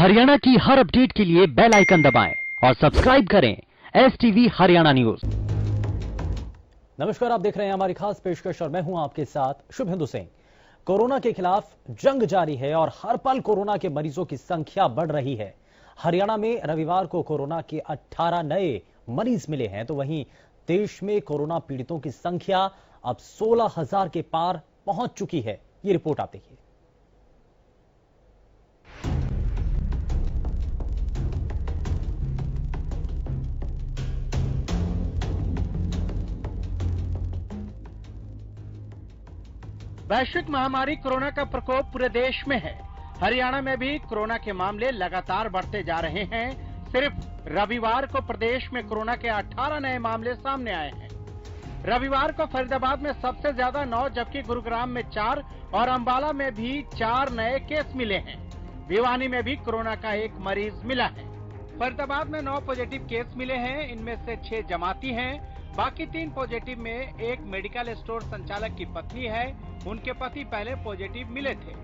हरियाणा की हर अपडेट के लिए बेल आइकन दबाएं और सब्सक्राइब करें STV हरियाणा न्यूज। नमस्कार, आप देख रहे हैं हमारी खास पेशकश और मैं हूं आपके साथ शुभेंदु सिंह। कोरोना के खिलाफ जंग जारी है और हर पल कोरोना के मरीजों की संख्या बढ़ रही है। हरियाणा में रविवार को कोरोना के 18 नए मरीज मिले हैं, तो वहीं देश में कोरोना पीड़ितों की संख्या अब 16,000 के पार पहुंच चुकी है। ये रिपोर्ट आप देखिए। वैश्विक महामारी कोरोना का प्रकोप पूरे देश में है। हरियाणा में भी कोरोना के मामले लगातार बढ़ते जा रहे हैं। सिर्फ रविवार को प्रदेश में कोरोना के 18 नए मामले सामने आए हैं। रविवार को फरीदाबाद में सबसे ज्यादा 9, जबकि गुरुग्राम में 4 और अंबाला में भी 4 नए केस मिले हैं। भिवानी में भी कोरोना का एक मरीज मिला है। फरीदाबाद में 9 पॉजिटिव केस मिले हैं, इनमें से 6 जमाती हैं। बाकी 3 पॉजिटिव में एक मेडिकल स्टोर संचालक की पत्नी है, उनके पति पहले पॉजिटिव मिले थे।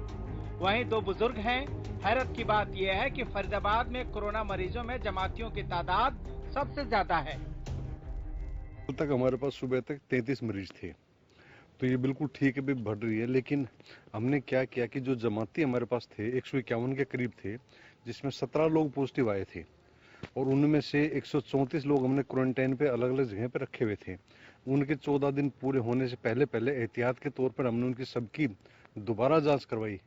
वहीं 2 बुजुर्ग हैं। हैरत की बात यह है कि फरीदाबाद में कोरोना मरीजों में जमातियों की तादाद सबसे ज्यादा है। कल तक हमारे पास सुबह तक 33 मरीज थे, तो ये बिल्कुल ठीक है, भी बढ़ रही है। लेकिन हमने क्या किया कि जो जमाती हमारे पास थे 151 के करीब थे, जिसमें 17 लोग पॉजिटिव आए थे और उनमें से 134 लोग हमने क्वारंटाइन पे अलग अलग जगह पे रखे हुए थे। उनके 14 दिन पूरे होने से पहले एहतियात के तौर पर हमने उनकी सबकी दोबारा जांच करवाई।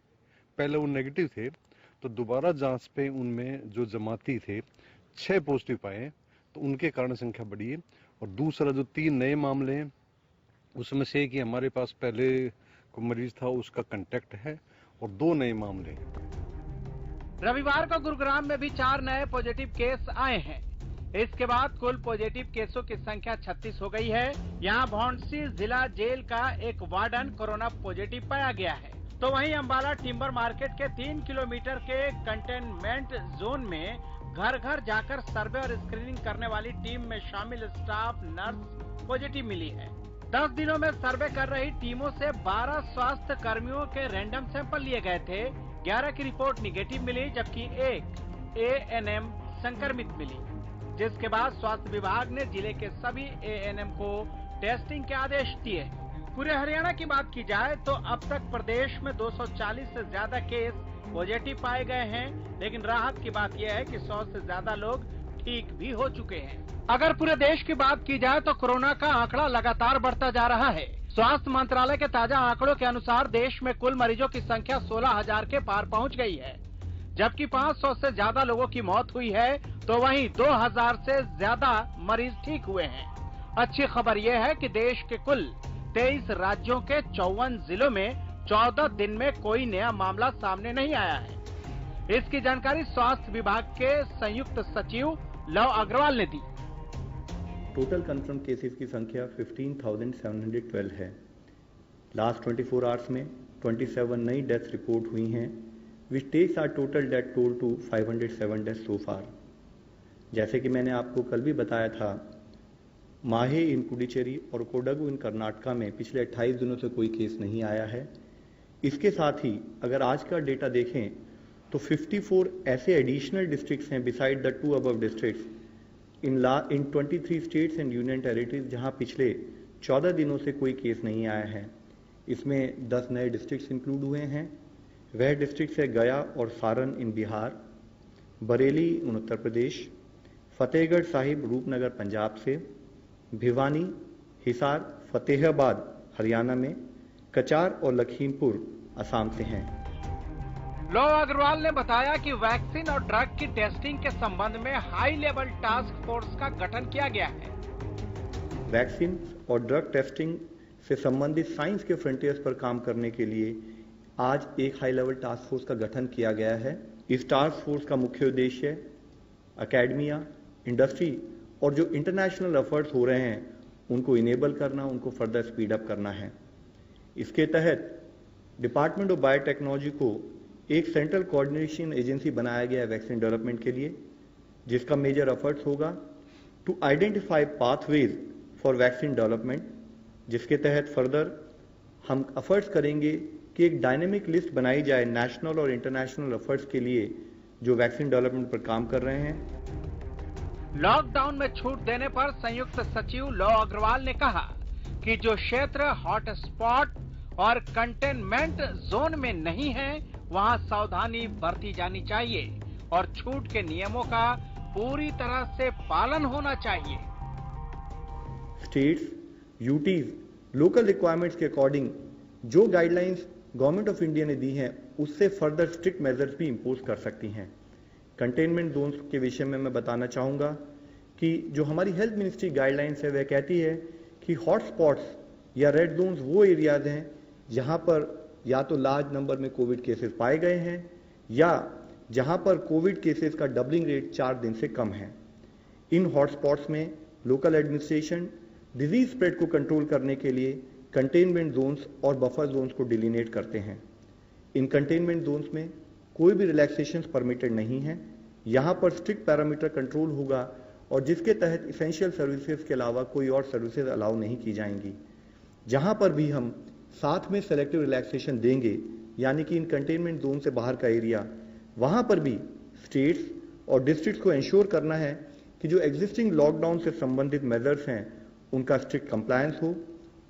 पहले वो नेगेटिव थे, तो दोबारा जांच पे उनमें जो जमाती थे 6 पॉजिटिव पाए, तो उनके कारण संख्या बढ़ी है। और दूसरा जो 3 नए मामले हैं, उसमें से कि हमारे पास पहले को मरीज था उसका कांटेक्ट है, और 2 नए मामले हैं। रविवार को गुरुग्राम में भी 4 नए पॉजिटिव केस आए हैं। इसके बाद कुल पॉजिटिव केसों की संख्या 36 हो गई है। यहाँ भौंडसी जिला जेल का एक वार्डन कोरोना पॉजिटिव पाया गया है। तो वहीं अंबाला टिम्बर मार्केट के 3 किलोमीटर के कंटेनमेंट जोन में घर घर जाकर सर्वे और स्क्रीनिंग करने वाली टीम में शामिल स्टाफ नर्स पॉजिटिव मिली है। 10 दिनों में सर्वे कर रही टीमों से 12 स्वास्थ्य कर्मियों के रैंडम सैंपल लिए गए थे। 11 की रिपोर्ट निगेटिव मिली, जबकि एक ANM संक्रमित मिली, जिसके बाद स्वास्थ्य विभाग ने जिले के सभी ANM को टेस्टिंग के आदेश दिए। पूरे हरियाणा की बात की जाए तो अब तक प्रदेश में 240 से ज्यादा केस पॉजिटिव पाए गए हैं, लेकिन राहत की बात यह है कि 100 से ज्यादा लोग ठीक भी हो चुके हैं। अगर पूरे देश की बात की जाए तो कोरोना का आंकड़ा लगातार बढ़ता जा रहा है। स्वास्थ्य मंत्रालय के ताजा आंकड़ों के अनुसार देश में कुल मरीजों की संख्या 16,000 के पार पहुंच गई है, जबकि 500 से ज्यादा लोगों की मौत हुई है, तो वहीं 2000 से ज्यादा मरीज ठीक हुए हैं। अच्छी खबर यह है कि देश के कुल 23 राज्यों के 54 जिलों में 14 दिन में कोई नया मामला सामने नहीं आया है। इसकी जानकारी स्वास्थ्य विभाग के संयुक्त सचिव लव अग्रवाल ने दी। टोटल कंफर्म केसेस की संख्या 15,712 है। लास्ट 24 आवर्स में 27 नई डेथ्स रिपोर्ट हुई हैं, which takes our total death toll to 507 deaths so far. जैसे कि मैंने आपको कल भी बताया था, माहे इन पुडुचेरी और कोडगु इन कर्नाटका में पिछले 28 दिनों से कोई केस नहीं आया है। इसके साथ ही अगर आज का डेटा देखें तो 54 ऐसे एडिशनल डिस्ट्रिक्ट्स हैं beside the 2 above districts in 23 states and union territories, जहां पिछले 14 दिनों से कोई केस नहीं आया है। इसमें 10 नए डिस्ट्रिक्ट्स इंक्लूड हुए हैं। वह डिस्ट्रिक्ट्स है गया और सारण इन बिहार, बरेली इन उत्तर प्रदेश, फतेहगढ़ साहिब रूपनगर पंजाब से, भिवानी, हिसार, फतेहाबाद हरियाणा में, कचार और लखीमपुर असम से हैं। लव अग्रवाल ने बताया कि वैक्सीन और ड्रग की टेस्टिंग के संबंध में हाई लेवल टास्क फोर्स का गठन किया गया है। वैक्सीन और ड्रग टेस्टिंग से संबंधित साइंस के फ्रंटियर्स पर काम करने के लिए आज एक हाई लेवल टास्क फोर्स का गठन किया गया है। इस टास्क फोर्स का मुख्य उद्देश्य अकेडमिया, इंडस्ट्री और जो इंटरनेशनल एफर्ट्स हो रहे हैं उनको इनेबल करना, उनको फर्दर स्पीड अप करना है। इसके तहत डिपार्टमेंट ऑफ बायोटेक्नोलॉजी को एक सेंट्रल कोऑर्डिनेशन एजेंसी बनाया गया है वैक्सीन डेवलपमेंट के लिए, जिसका मेजर एफर्ट्स होगा to identify pathways for vaccine development, जिसके तहत फर्दर हम एफर्ट्स करेंगे कि एक डायनेमिक लिस्ट बनाई जाए नेशनल और इंटरनेशनल एफर्ट्स के लिए जो वैक्सीन डेवलपमेंट पर काम कर रहे हैं। लॉकडाउन में छूट देने पर संयुक्त सचिव लव अग्रवाल ने कहा कि जो क्षेत्र हॉटस्पॉट और कंटेनमेंट जोन में नहीं है, वहां सावधानी बरती जानी चाहिए और छूट के नियमों का पूरी तरह से पालन होना चाहिए। स्टेट्स, यूटीज लोकल रिक्वायरमेंट्स के अकॉर्डिंग जो गाइडलाइंस गवर्नमेंट ऑफ इंडिया ने दी हैं, उससे फर्दर स्ट्रिक्ट मेजर्स भी इंपोज कर सकती हैं। कंटेनमेंट जोन्स के विषय में मैं बताना चाहूँगा कि जो हमारी हेल्थ मिनिस्ट्री गाइडलाइंस है वह कहती है कि हॉटस्पॉट्स या रेड जोन्स वो एरियाज हैं जहाँ पर या तो लार्ज नंबर में कोविड केसेस पाए गए हैं या जहाँ पर कोविड केसेस का डबलिंग रेट 4 दिन से कम है। इन हॉटस्पॉट्स में लोकल एडमिनिस्ट्रेशन डिजीज स्प्रेड को कंट्रोल करने के लिए कंटेनमेंट जोन्स और बफर जोन्स को डिलिनेट करते हैं। इन कंटेनमेंट जोन्स में कोई भी रिलैक्सेशंस परमिटेड नहीं है। यहाँ पर स्ट्रिक्ट पैरामीटर कंट्रोल होगा और जिसके तहत इसेंशियल सर्विसेज के अलावा कोई और सर्विसेज अलाउ नहीं की जाएंगी। जहाँ पर भी हम साथ में सेलेक्टिव रिलैक्सेशन देंगे, यानी कि इन कंटेनमेंट जोन से बाहर का एरिया, वहाँ पर भी स्टेट्स और डिस्ट्रिक्ट्स को इंश्योर करना है कि जो एग्जिस्टिंग लॉकडाउन से संबंधित मेजर्स हैं उनका स्ट्रिक्ट कंप्लायंस हो।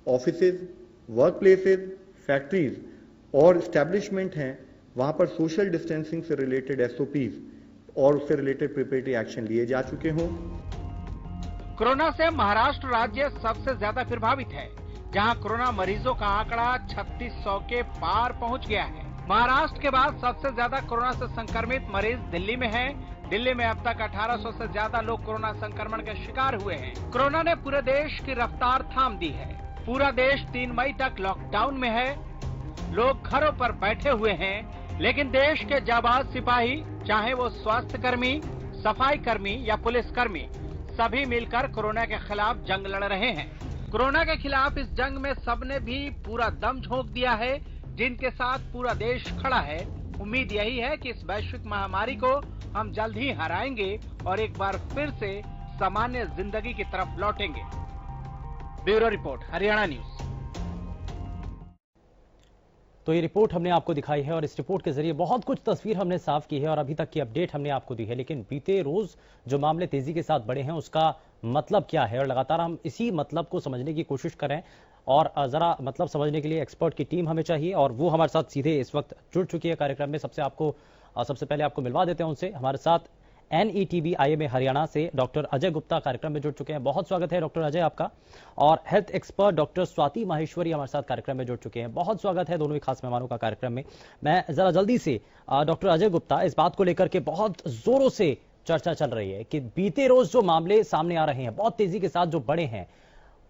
ऑफिसेज, वर्क प्लेसेज, फैक्ट्रीज और इस्टेब्लिशमेंट हैं, वहाँ पर सोशल डिस्टेंसिंग से रिलेटेड एसओपीज और उससे रिलेटेड प्रिपरेटरी एक्शन लिए जा चुके हों। कोरोना से महाराष्ट्र राज्य सबसे ज्यादा प्रभावित है, जहां कोरोना मरीजों का आंकड़ा 3600 के पार पहुंच गया है। महाराष्ट्र के बाद सबसे ज्यादा कोरोना से संक्रमित मरीज दिल्ली में है। दिल्ली में अब तक 1800 से ज्यादा लोग कोरोना संक्रमण के शिकार हुए हैं। कोरोना ने पूरे देश की रफ्तार थाम दी है। पूरा देश 3 मई तक लॉकडाउन में है। लोग घरों पर बैठे हुए हैं, लेकिन देश के जाबाज सिपाही, चाहे वो स्वास्थ्य कर्मी, सफाई कर्मी या पुलिस कर्मी, सभी मिलकर कोरोना के खिलाफ जंग लड़ रहे हैं। कोरोना के खिलाफ इस जंग में सबने भी पूरा दम झोंक दिया है, जिनके साथ पूरा देश खड़ा है। उम्मीद यही है कि इस वैश्विक महामारी को हम जल्द ही हराएंगे और एक बार फिर से सामान्य जिंदगी की तरफ लौटेंगे। Bureau report, Haryana news. तो ये रिपोर्ट हमने आपको दिखाई है और इस रिपोर्ट के जरिए बहुत कुछ तस्वीर हमने साफ की है और अभी तक की अपडेट हमने आपको दी है। लेकिन बीते रोज जो मामले तेजी के साथ बढ़े हैं उसका मतलब क्या है, और लगातार हम इसी मतलब को समझने की कोशिश करें। और जरा मतलब समझने के लिए एक्सपर्ट की टीम हमें चाहिए और वो हमारे साथ सीधे इस वक्त जुड़ चुकी है कार्यक्रम में। सबसे पहले आपको मिलवा देते हैं उनसे। हमारे साथ NETB IMA हरियाणा से डॉक्टर अजय गुप्ता कार्यक्रम में जुड़ चुके हैं। बहुत स्वागत है डॉक्टर अजय आपका। और health expert doctor Swati Maheshwari हमारे साथ कार्यक्रम में जुड़ चुके हैं। बहुत स्वागत है दोनों ही खास मेहमानों का कार्यक्रम में। मैं जरा जल्दी से डॉक्टर अजय गुप्ता, इस बात को लेकर के बहुत जोरों से चर्चा चल रही है कि बीते रोज जो मामले सामने आ रहे हैं, बहुत तेजी के साथ जो बढ़े हैं,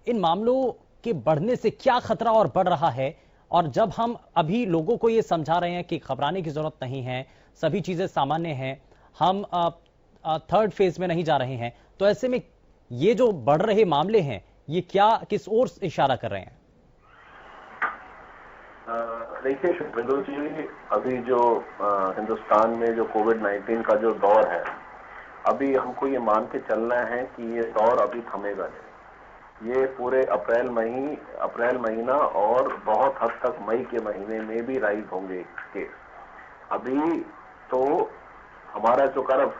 इन मामलों के बढ़ने से क्या खतरा और बढ़ रहा है? और जब हम अभी लोगों को ये समझा रहे हैं कि घबराने की जरूरत नहीं है, सभी चीजें सामान्य हैं, हम थर्ड फेज में नहीं जा रहे हैं, तो ऐसे में ये जो बढ़ रहे मामले हैं ये क्या किस ओर इशारा कर रहे हैं? देखिए शुभेंदु जी, अभी जो हिंदुस्तान में जो कोविड-19 का जो दौर है, अभी हमको ये मान के चलना है कि ये दौर अभी थमेगा नहीं। ये पूरे अप्रैल महीना और बहुत हद तक मई के महीने में भी राइज होंगे केस। अभी तो हमारा जो कर्व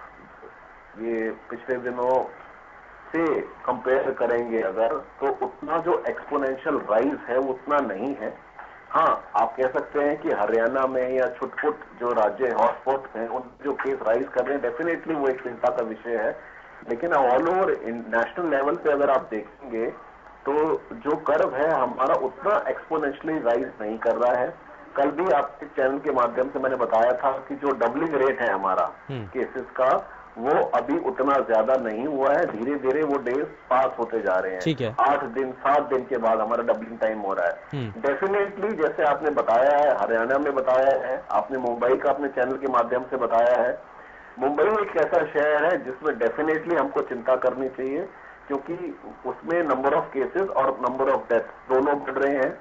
ये पिछले दिनों से कंपेयर करेंगे अगर, तो उतना जो एक्सपोनेंशियल राइज है उतना नहीं है। हाँ, आप कह सकते हैं कि हरियाणा में या छुटपुट जो राज्य हॉटस्पॉट हैं उन जो केस राइज कर रहे हैं, डेफिनेटली वो एक चिंता का विषय है। लेकिन ऑल ओवर नेशनल लेवल पे अगर आप देखेंगे तो जो कर्व है हमारा उतना एक्सपोनेंशियली राइज नहीं कर रहा है। कल भी आपके चैनल के माध्यम से मैंने बताया था कि जो डबलिंग रेट है हमारा केसेस का, वो अभी उतना ज्यादा नहीं हुआ है। धीरे धीरे वो डेज पास होते जा रहे हैं। 8 दिन 7 दिन के बाद हमारा डबलिंग टाइम हो रहा है। डेफिनेटली जैसे आपने बताया है, हरियाणा में बताया है, आपने मुंबई का अपने चैनल के माध्यम से बताया है। मुंबई एक ऐसा शहर है जिसमें डेफिनेटली हमको चिंता करनी चाहिए, क्योंकि उसमें नंबर ऑफ केसेस और नंबर ऑफ डेथ दोनों बढ़ रहे हैं।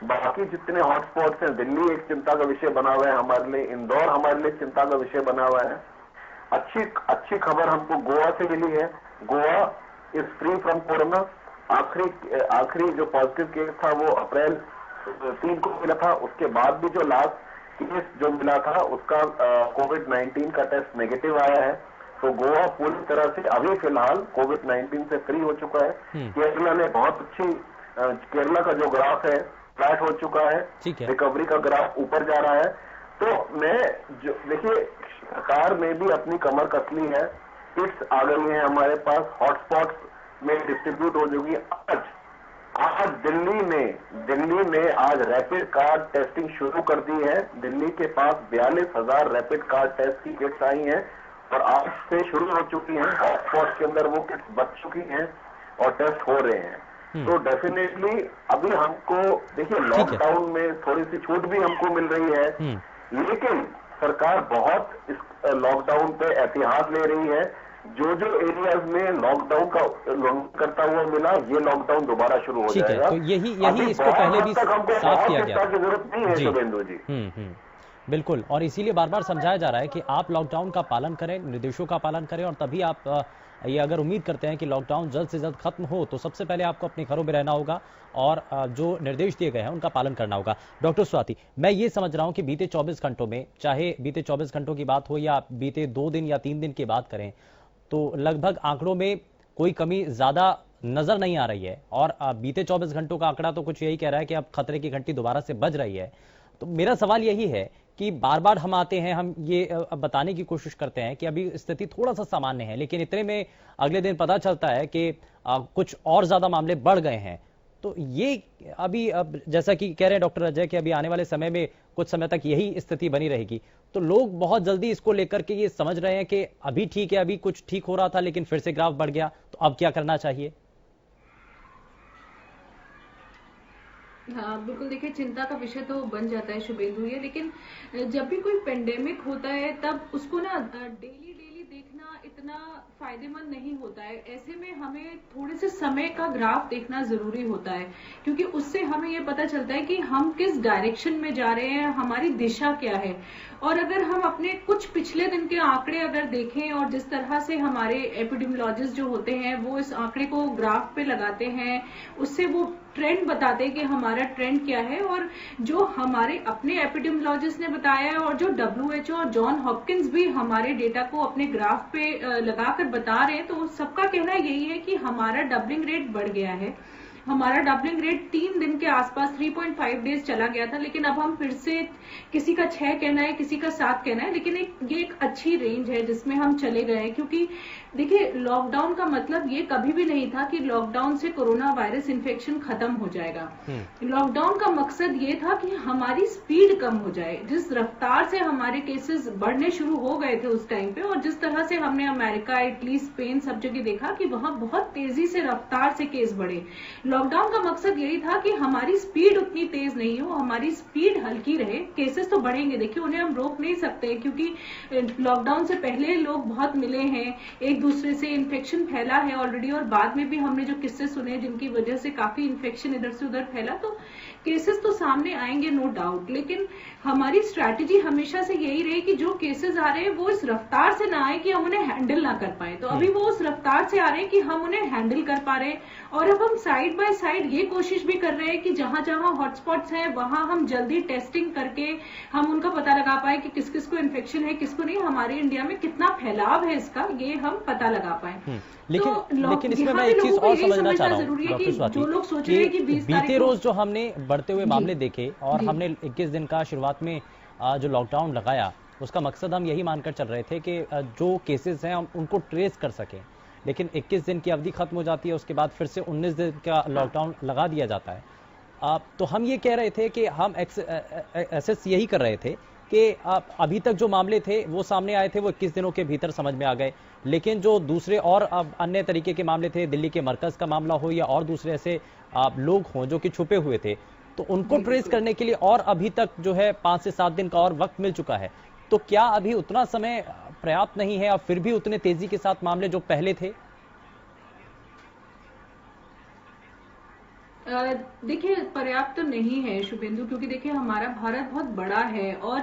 बाकी जितने हॉटस्पॉट्स हैं, दिल्ली एक चिंता का विषय बना हुआ है हमारे लिए, इंदौर हमारे लिए चिंता का विषय बना हुआ है। अच्छी खबर हमको गोवा से मिली है। Goa is free from corona. आखिरी जो पॉजिटिव केस था वो अप्रैल 3 को मिला था। उसके बाद भी जो लास्ट केस जो मिला था उसका कोविड-19 का टेस्ट नेगेटिव आया है। तो गोवा पूरी तरह से अभी फिलहाल कोविड-19 से फ्री हो चुका है। केरला ने बहुत अच्छी केरला का जो ग्राफ है फ्लैट हो चुका है, रिकवरी का ग्राफ ऊपर जा रहा है। तो मैं जो देखिए सरकार में भी अपनी कमर कसली है, किट्स आ गई है हमारे पास, हॉटस्पॉट्स में डिस्ट्रीब्यूट हो चुकी है। आज दिल्ली में आज रैपिड कार्ड टेस्टिंग शुरू कर दी है। दिल्ली के पास 42,000 रैपिड कार्ड टेस्ट की किट्स आई हैं और आज से शुरू हो चुकी हैं। हॉटस्पॉट के अंदर वो किट्स बच चुकी हैं और टेस्ट हो रहे हैं। तो डेफिनेटली अभी हमको देखिए लॉकडाउन में थोड़ी सी छूट भी हमको मिल रही है, लेकिन सरकार बहुत इस लॉकडाउन पे एहतियात ले रही है। जो एरियाज में लॉकडाउन का उल्लंघन करता हुआ मिला, ये लॉकडाउन दोबारा शुरू हो जाएगा। तो यही इसको पहले भी साफ किया गया की जरूरत नहीं है शुभेंदु जी। बिल्कुल, और इसीलिए बार बार समझाया जा रहा है कि आप लॉकडाउन का पालन करें, निर्देशों का पालन करें, और तभी आप ये अगर उम्मीद करते हैं कि लॉकडाउन जल्द से जल्द खत्म हो तो सबसे पहले आपको अपने घरों में रहना होगा और जो निर्देश दिए गए हैं उनका पालन करना होगा। डॉक्टर स्वाति, मैं ये समझ रहा हूं कि बीते 24 घंटों में, चाहे बीते 24 घंटों की बात हो या बीते 2 दिन या 3 दिन की बात करें, तो लगभग आंकड़ों में कोई कमी ज्यादा नजर नहीं आ रही है। और बीते 24 घंटों का आंकड़ा तो कुछ यही कह रहा है कि अब खतरे की घंटी दोबारा से बज रही है। तो मेरा सवाल यही है कि बार बार हम आते हैं, हम ये बताने की कोशिश करते हैं कि अभी स्थिति थोड़ा सा सामान्य है, लेकिन इतने में अगले दिन पता चलता है कि कुछ और ज्यादा मामले बढ़ गए हैं। तो ये अभी अब जैसा कि कह रहे हैं डॉक्टर अजय कि अभी आने वाले समय में कुछ समय तक यही स्थिति बनी रहेगी, तो लोग बहुत जल्दी इसको लेकर के ये समझ रहे हैं कि अभी ठीक है, अभी कुछ ठीक हो रहा था लेकिन फिर से ग्राफ बढ़ गया, तो अब क्या करना चाहिए? हाँ बिल्कुल, देखिए चिंता का विषय तो बन जाता है शुभेंदु ये, लेकिन जब भी कोई पेंडेमिक होता है तब उसको ना डेली देखना इतना फायदेमंद नहीं होता है। ऐसे में हमें थोड़े से समय का ग्राफ देखना जरूरी होता है, क्योंकि उससे हमें ये पता चलता है कि हम किस डायरेक्शन में जा रहे हैं, हमारी दिशा क्या है। और अगर हम अपने कुछ पिछले दिन के आंकड़े अगर देखें और जिस तरह से हमारे एपिडेमियोलॉजिस्ट जो होते हैं वो इस आंकड़े को ग्राफ पे लगाते हैं, उससे वो ट्रेंड बताते हैं कि हमारा ट्रेंड क्या है। और जो हमारे अपने एपिडेमियोलॉजिस्ट ने बताया है और जो WHO और जॉन हॉपकिंस भी हमारे डेटा को अपने ग्राफ पे लगाकर बता रहे हैं, तो सबका कहना यही है कि हमारा डबलिंग रेट बढ़ गया है। हमारा डबलिंग रेट 3 दिन के आसपास 3.5 डेज चला गया था, लेकिन अब हम फिर से, किसी का 6 कहना है, किसी का 7 कहना है, लेकिन ये एक अच्छी रेंज है जिसमें हम चले गए हैं। क्योंकि देखिए लॉकडाउन का मतलब ये कभी भी नहीं था कि लॉकडाउन से कोरोना वायरस इन्फेक्शन खत्म हो जाएगा। लॉकडाउन का मकसद ये था कि हमारी स्पीड कम हो जाए। जिस रफ्तार से हमारे केसेस बढ़ने शुरू हो गए थे उस टाइम पे, और जिस तरह से हमने अमेरिका, इटली, स्पेन सब जगह देखा कि वहां बहुत तेजी से रफ्तार से केस बढ़े। लॉकडाउन का मकसद यही था कि हमारी स्पीड उतनी तेज नहीं हो, हमारी स्पीड हल्की रहे। केसेस तो बढ़ेंगे, देखिए उन्हें हम रोक नहीं सकते, क्योंकि लॉकडाउन से पहले लोग बहुत मिले हैं, एक दूसरे से इन्फेक्शन फैला है ऑलरेडी, और बाद में भी हमने जो किस्से सुने जिनकी वजह से काफी इन्फेक्शन इधर से उधर फैला, तो केसेस तो सामने आएंगे नो डाउट। लेकिन हमारी स्ट्रैटेजी हमेशा से यही रही कि जो केसेस आ रहे हैं वो इस रफ्तार से ना आए कि हम उन्हें हैंडल ना कर पाए। तो अभी वो उस रफ्तार से आ रहे हैं कि हम उन्हें हैंडल कर पा रहे हैं। और अब हम साइड बाय साइड ये कोशिश भी कर रहे हैं कि जहां जहां हॉटस्पॉट्स हैं वहां हम जल्दी टेस्टिंग करके हम उनका पता लगा पाए कि किस किस को इन्फेक्शन है, किसको नहीं। हमारे इंडिया में कितना फैलाव है इसका, ये हम पता लगा पाए। लेकिन इसमें मैं एक चीज और समझना चाह रहा हूँ डॉक्टर स्वाति, जो लोग सोच रहे हैं कि 20 बीते रोज जो हमने बढ़ते हुए मामले देखे और हमने 21 दिन का शुरुआत में जो लॉकडाउन लगाया, उसका मकसद हम यही मानकर चल रहे थे कि जो केसेस हैं हम उनको ट्रेस कर सकें। लेकिन 21 दिन की अवधि खत्म हो जाती है, उसके बाद फिर से 19 दिन का लॉकडाउन लगा दिया जाता है। तो हम ये कह रहे थे कि हम एसेस यही कर रहे थे कि अभी तक जो मामले थे वो सामने आए थे, वो 21 दिनों के भीतर समझ में आ गए। लेकिन जो दूसरे और अन्य तरीके के मामले थे, दिल्ली के मरकज का मामला हो या और दूसरे ऐसे लोग हों जो कि छुपे हुए थे, तो उनको ट्रेस करने के लिए और अभी तक जो है 5 से 7 दिन का और वक्त मिल चुका है। तो क्या अभी उतना समय पर्याप्त नहीं है और फिर भी उतने तेजी के साथ मामले जो पहले थे? देखिए पर्याप्त तो नहीं है शुभेंदु, क्योंकि देखिए हमारा भारत बहुत बड़ा है और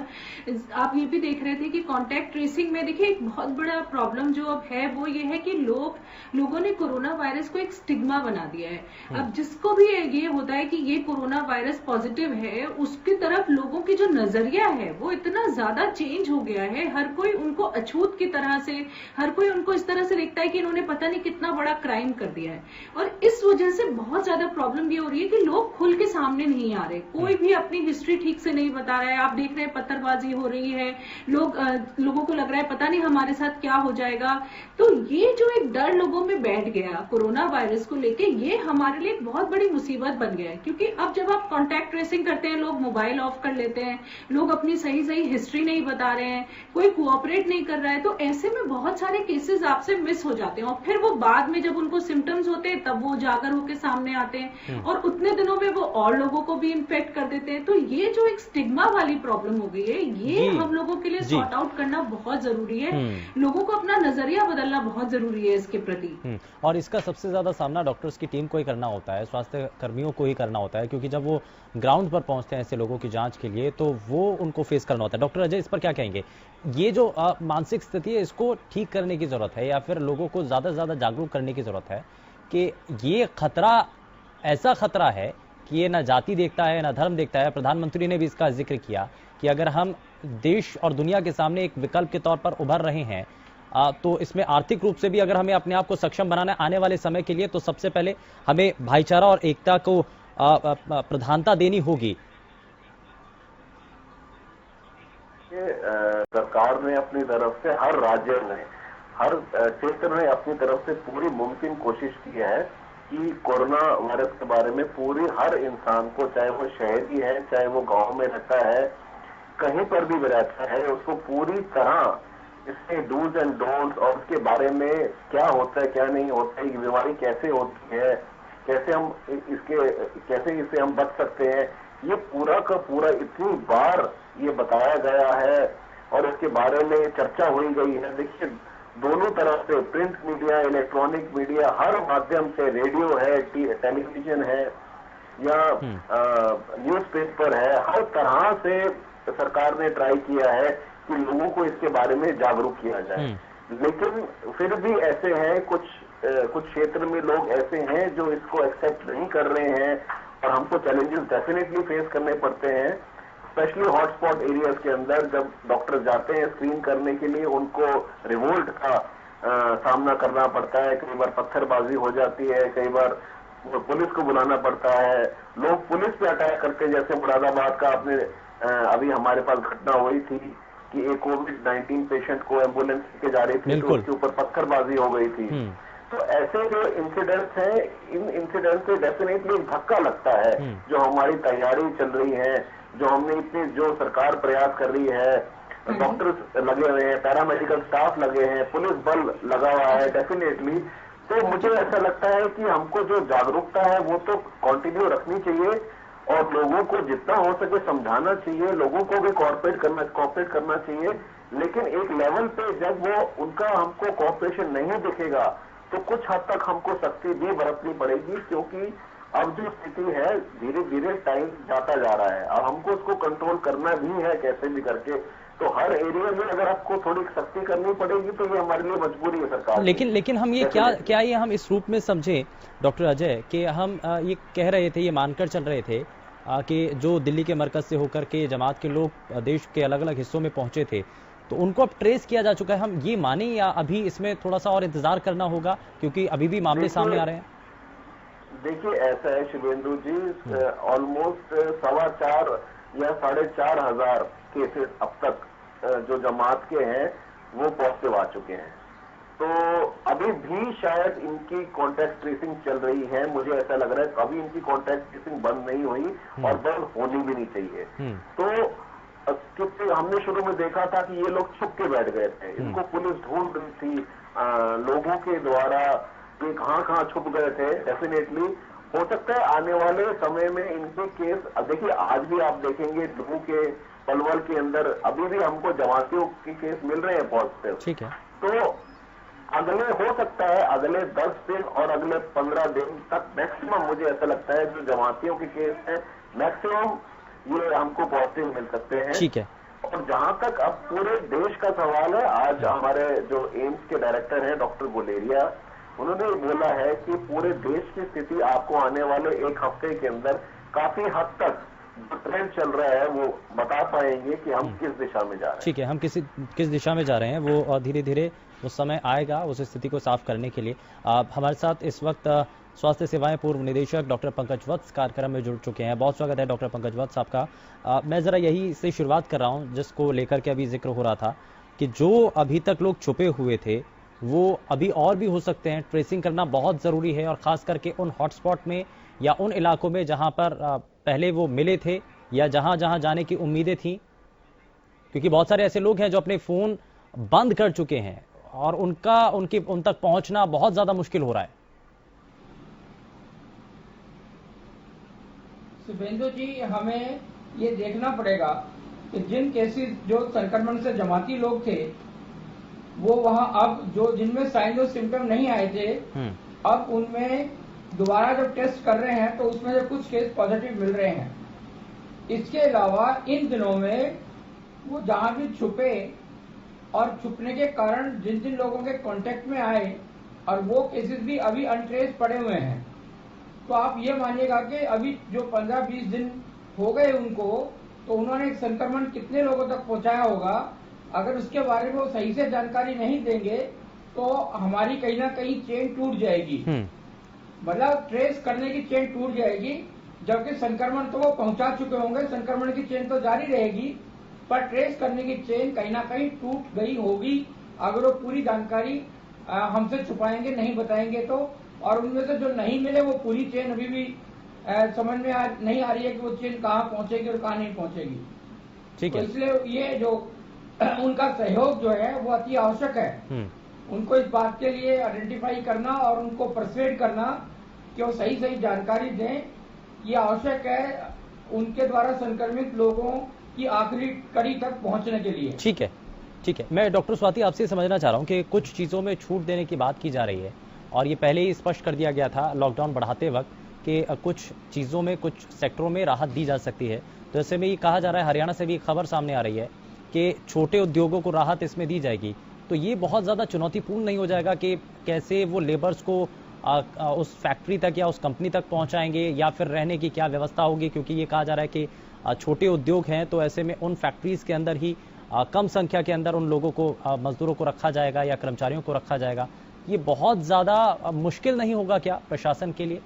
आप ये भी देख रहे थे कि कांटेक्ट ट्रेसिंग में देखिए एक बहुत बड़ा प्रॉब्लम जो अब है वो ये है कि लोगों ने कोरोना वायरस को एक स्टिग्मा बना दिया है। अब जिसको भी ये होता है कि ये कोरोना वायरस पॉजिटिव है, उसकी तरफ लोगों की जो नजरिया है वो इतना ज्यादा चेंज हो गया है। हर कोई उनको अछूत की तरह से, हर कोई उनको इस तरह से देखता है कि इन्होंने पता नहीं कितना बड़ा क्राइम कर दिया है। और इस वजह से बहुत ज्यादा प्रॉब्लम ये हो रही है कि लोग खुल के सामने नहीं आ रहे, कोई भी अपनी हिस्ट्री ठीक से नहीं बता रहा है। आप देख रहे हैं पत्थरबाजी हो रही है, लोगों को लग रहा है पता नहीं हमारे साथ क्या हो जाएगा। तो ये जो एक डर लोगों में बैठ गया कोरोना वायरस को लेके, ये हमारे लिए एक बहुत बड़ी मुसीबत बन गया है। क्योंकि अब जब आप कॉन्टैक्ट ट्रेसिंग करते हैं, लोग मोबाइल ऑफ कर लेते हैं, लोग अपनी सही हिस्ट्री नहीं बता रहे हैं, कोई कोऑपरेट नहीं कर रहा है, तो ऐसे में बहुत सारे केसेस आपसे मिस हो जाते हैं और फिर वो बाद में जब उनको सिम्टम्स होते हैं तब वो उजागर होकर सामने आते हैं और उतने दिनों में वो और लोगों को भी इन्फेक्ट कर देते हैं। तो ये जो एक स्टिग्मा वाली प्रॉब्लम हो गई है, ये हम लोगों के लिए सॉर्ट आउट करना बहुत जरूरी है। लोगों को अपना नजरिया बदलना बहुत जरूरी है इसके प्रति। और इसका सबसे ज्यादा सामना डॉक्टर्स की टीम को ही करना होता है, स्वास्थ्य कर्मियों को ही करना होता है, क्योंकि जब वो ग्राउंड पर पहुंचते हैं ऐसे लोगों की जांच के लिए तो वो उनको फेस करना होता है। डॉक्टर अजय, इस पर क्या कहेंगे? ये जो मानसिक स्थिति है इसको ठीक करने की जरूरत है या फिर लोगों को ज्यादा से ज्यादा जागरूक करने की जरूरत है कि ये खतरा ऐसा खतरा है कि ये ना जाति देखता है ना धर्म देखता है। प्रधानमंत्री ने भी इसका जिक्र किया कि अगर हम देश और दुनिया के सामने एक विकल्प के तौर पर उभर रहे हैं तो इसमें आर्थिक रूप से भी अगर हमें अपने आप को सक्षम बनाना है आने वाले समय के लिए, तो सबसे पहले हमें भाईचारा और एकता को प्रधानता देनी होगी। सरकार ने अपनी तरफ से, हर राज्य ने, हर क्षेत्र ने अपनी तरफ से पूरी मुमकिन कोशिश की है कि कोरोना वायरस के बारे में पूरी हर इंसान को, चाहे वो शहरी है चाहे वो गांव में रहता है, कहीं पर भी रहता है, उसको पूरी तरह इसके डूज एंड डोंट्स और उसके बारे में क्या होता है क्या नहीं होता है, ये बीमारी कैसे होती है, कैसे इसे हम बच सकते हैं, ये पूरा का पूरा इतनी बार ये बताया गया है और इसके बारे में चर्चा हुई गई है। देखिए दोनों तरफ से, प्रिंट मीडिया, इलेक्ट्रॉनिक मीडिया, हर माध्यम से, रेडियो है, टेलीविजन है या न्यूज़पेपर है, हर तरह से सरकार ने ट्राई किया है कि लोगों को इसके बारे में जागरूक किया जाए। लेकिन फिर भी ऐसे हैं कुछ क्षेत्र में लोग ऐसे हैं जो इसको एक्सेप्ट नहीं कर रहे हैं और हमको चैलेंजेस डेफिनेटली फेस करने पड़ते हैं, स्पेशली हॉटस्पॉट एरियाज के अंदर। जब डॉक्टर जाते हैं स्क्रीन करने के लिए, उनको रिवोल्ट का सामना करना पड़ता है, कई बार पत्थरबाजी हो जाती है, कई बार पुलिस को बुलाना पड़ता है, लोग पुलिस पे अटैक करते, जैसे मुरादाबाद का आपने अभी हमारे पास घटना हुई थी कि एक कोविड-19 पेशेंट को एम्बुलेंस लेके जा रही थी तो उसके ऊपर पत्थरबाजी हो गई थी। तो ऐसे जो इंसिडेंट्स हैं, इन इंसिडेंट से डेफिनेटली धक्का लगता है। जो हमारी तैयारी चल रही है, जो हमने इतनी, जो सरकार प्रयास कर रही है, डॉक्टर्स लगे हुए हैं, पैरामेडिकल स्टाफ लगे हैं, पुलिस बल लगा हुआ है डेफिनेटली। तो मुझे ऐसा लगता है कि हमको जो जागरूकता है वो तो कंटिन्यू रखनी चाहिए और लोगों को जितना हो सके समझाना चाहिए, लोगों को भी कोऑपरेट करना चाहिए। लेकिन एक लेवल पे जब वो उनका हमको कोऑपरेशन नहीं दिखेगा तो कुछ हद तक हमको सख्ती भी बरतनी पड़ेगी, क्योंकि अब जो स्थिति है धीरे धीरे टाइम जाता जा रहा है। अब हमको उसको कंट्रोल करना भी है कैसे भी करके। तो हर एरिया में अगर आपको थोड़ी सख्ती करनी पड़ेगी तो ये हमारे लिए मजबूरी है सरकार। लेकिन हम ये क्या ये हम इस रूप में समझे डॉक्टर अजय कि हम ये कह रहे थे, ये मानकर चल रहे थे कि जो दिल्ली के मरकज से होकर के जमात के लोग देश के अलग अलग हिस्सों में पहुंचे थे तो उनको अब ट्रेस किया जा चुका है, हम ये माने या अभी इसमें थोड़ा सा और इंतजार करना होगा क्योंकि अभी भी मामले सामने आ रहे हैं? देखिए ऐसा है शुभेंदु जी, ऑलमोस्ट 4.25 या 4,500 केसेस अब तक जो जमात के हैं वो पॉजिटिव आ चुके हैं। तो अभी भी शायद इनकी कॉन्टैक्ट ट्रेसिंग चल रही है, मुझे ऐसा लग रहा है अभी इनकी कॉन्टैक्ट ट्रेसिंग बंद नहीं हुई और बंद होनी भी नहीं चाहिए। तो क्योंकि हमने शुरू में देखा था कि ये लोग छुप के बैठ गए थे, इनको पुलिस ढूंढ रही थी, लोगों के द्वारा ये कहाँ छुप गए थे। डेफिनेटली हो सकता है आने वाले समय में इनके केस, देखिए आज भी आप देखेंगे लोगों के पलवल के अंदर अभी भी हमको जमातियों के केस मिल रहे हैं पॉजिटिव। ठीक है। तो अगले हो सकता है अगले 10 दिन और अगले 15 दिन तक मैक्सिमम, मुझे ऐसा लगता है जो जमातियों के केस है मैक्सिमम ये हमको पॉजिटिव मिल सकते हैं। ठीक है। और जहां तक अब पूरे देश का सवाल है, आज हमारे जो एम्स के डायरेक्टर हैं डॉक्टर गुलेरिया, उन्होंने बोला है कि पूरे देश की स्थिति आपको आने वाले एक हफ्ते के अंदर काफी हद तक जो ट्रेंड चल रहा है वो बता पाएंगे कि हम किस दिशा में जा रहे हैं। ठीक है, हम किस दिशा में जा रहे हैं वो धीरे धीरे उस समय आएगा उस स्थिति को साफ करने के लिए। हमारे साथ इस वक्त स्वास्थ्य सेवाएं पूर्व निदेशक डॉक्टर पंकज वत्स कार्यक्रम में जुड़ चुके हैं। बहुत स्वागत है डॉक्टर पंकज वत्स आपका। मैं जरा यही से शुरुआत कर रहा हूं जिसको लेकर के अभी जिक्र हो रहा था कि जो अभी तक लोग छुपे हुए थे वो अभी और भी हो सकते हैं। ट्रेसिंग करना बहुत जरूरी है और खास करके उन हॉटस्पॉट में या उन इलाकों में जहां पर पहले वो मिले थे या जहां जहां जाने की उम्मीदें थी, क्योंकि बहुत सारे ऐसे लोग हैं जो अपने फोन बंद कर चुके हैं और उन तक पहुंचना बहुत ज्यादा मुश्किल हो रहा है। शुभेंदु जी, हमें ये देखना पड़ेगा कि जिन केसेस जो संक्रमण से जमाती लोग थे वो वहां अब जो जिनमें साइन और सिम्टम नहीं आए थे अब उनमें दोबारा जब टेस्ट कर रहे हैं तो उसमें से कुछ केस पॉजिटिव मिल रहे हैं। इसके अलावा इन दिनों में वो जहां भी छुपे और छुपने के कारण जिन जिन लोगों के कांटेक्ट में आए और वो केसेस भी अभी अनट्रेस पड़े हुए हैं, तो आप ये मानिएगा कि अभी जो 15-20 दिन हो गए उनको, तो उन्होंने संक्रमण कितने लोगों तक पहुंचाया होगा, अगर उसके बारे में वो सही से जानकारी नहीं देंगे तो हमारी कहीं ना कहीं चेन टूट जाएगी। मतलब ट्रेस करने की चेन टूट जाएगी, जबकि संक्रमण तो वो पहुंचा चुके होंगे, संक्रमण की चेन तो जारी रहेगी, पर ट्रेस करने की चेन कहीं ना कहीं टूट गई होगी अगर वो पूरी जानकारी हमसे छुपाएंगे, नहीं बताएंगे तो। और उनमें से जो नहीं मिले वो पूरी चेन अभी भी समझ में नहीं आ रही है कि वो चेन कहाँ पहुंचेगी और कहाँ नहीं पहुंचेगी। ठीक है। तो इसलिए ये जो उनका सहयोग जो है वो अति आवश्यक है। उनको इस बात के लिए आइडेंटिफाई करना और उनको परसुएड करना कि वो सही सही जानकारी दें, ये आवश्यक है उनके द्वारा संक्रमित लोगों की आखिरी कड़ी तक पहुंचने के लिए। ठीक है, ठीक है। मैं डॉक्टर स्वाति आपसे समझना चाह रहा हूं कि कुछ चीजों में छूट देने की बात की जा रही है और ये पहले ही स्पष्ट कर दिया गया था लॉकडाउन बढ़ाते वक्त कि कुछ चीजों में कुछ सेक्टरों में राहत दी जा सकती है। तो ऐसे में ये कहा जा रहा है, हरियाणा से भी एक खबर सामने आ रही है कि छोटे उद्योगों को राहत इसमें दी जाएगी। तो ये बहुत ज्यादा चुनौतीपूर्ण नहीं हो जाएगा कि कैसे वो लेबर्स को उस फैक्ट्री तक या उस कंपनी तक पहुंचाएंगे या फिर रहने की क्या व्यवस्था होगी, क्योंकि ये कहा जा रहा है कि छोटे उद्योग हैं तो ऐसे में उन फैक्ट्रीज के अंदर ही कम संख्या के अंदर उन लोगों को मजदूरों को रखा जाएगा या कर्मचारियों को रखा जाएगा। ये बहुत ज्यादा मुश्किल नहीं होगा क्या प्रशासन के लिए?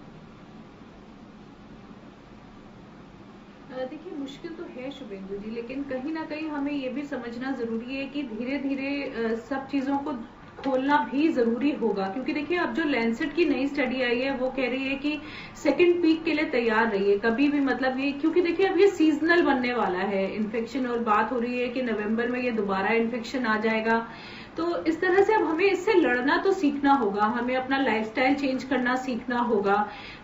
देखिए, मुश्किल तो है शुभेंदु जी, लेकिन कहीं ना कहीं हमें ये भी समझना जरूरी है कि धीरे धीरे सब चीजों को खोलना भी जरूरी होगा। क्योंकि देखिए, अब जो लैंसेट की नई स्टडी आई है वो कह रही है कि सेकंड पीक के लिए तैयार रहिए कभी भी। मतलब ये, क्योंकि देखिए अब ये सीजनल बनने वाला है इन्फेक्शन और बात हो रही है कि नवंबर में ये दोबारा इन्फेक्शन आ जाएगा। तो इस तरह से अब हमें इससे लड़ना तो सीखना होगा, हमें अपना लाइफस्टाइल चेंज करना सीखना होगा।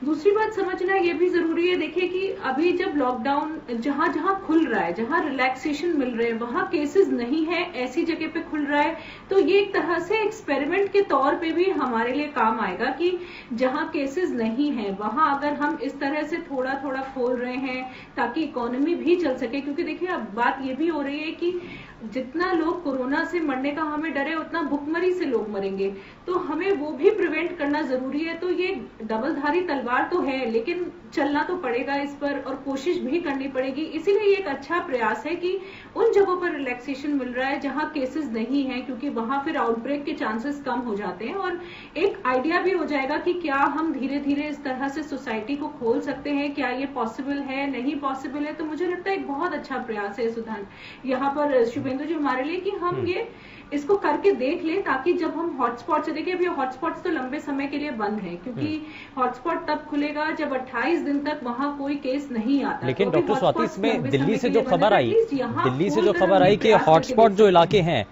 दूसरी बात समझना ये भी जरूरी है, देखिए कि अभी जब लॉकडाउन जहां जहां खुल रहा है, जहां रिलैक्सेशन मिल रहे हैं, वहां केसेस नहीं है, ऐसी जगह पे खुल रहा है, तो ये एक तरह से एक्सपेरिमेंट के तौर पे भी हमारे लिए काम आएगा कि जहां केसेस नहीं है वहां अगर हम इस तरह से थोड़ा थोड़ा खोल रहे हैं ताकि इकोनॉमी भी चल सके। क्योंकि देखिए अब बात ये भी हो रही है कि जितना लोग कोरोना से मरने का हमें डर है उतना भुखमरी से लोग मरेंगे, तो हमें वो भी प्रिवेंट करना जरूरी है। तो ये डबलधारी तलवार तो है, लेकिन चलना तो पड़ेगा इस पर और कोशिश भी करनी पड़ेगी। इसीलिए ये एक अच्छा प्रयास है कि उन जगहों पर रिलैक्सेशन मिल रहा है जहां केसेस नहीं है, क्योंकि वहां फिर आउटब्रेक के चांसेस कम हो जाते हैं और एक आइडिया भी हो जाएगा कि क्या हम धीरे धीरे इस तरह से सोसाइटी को खोल सकते हैं, क्या ये पॉसिबल है, नहीं पॉसिबल है। तो मुझे लगता है एक बहुत अच्छा प्रयास है सुधान यहाँ पर शुभेंदु जी हमारे लिए कि हम ये इसको करके देख लें, ताकि जब हम हॉटस्पॉट से देखिए, अभी हॉटस्पॉट्स तो लंबे समय के लिए बंद है, क्योंकि हॉटस्पॉट तब खुलेगा जब 28 दिन तक वहां कोई केस नहीं आता। लेकिन डॉक्टर स्वाति, इसमें दिल्ली से जो खबर आई कि हॉटस्पॉट जो इलाके हैं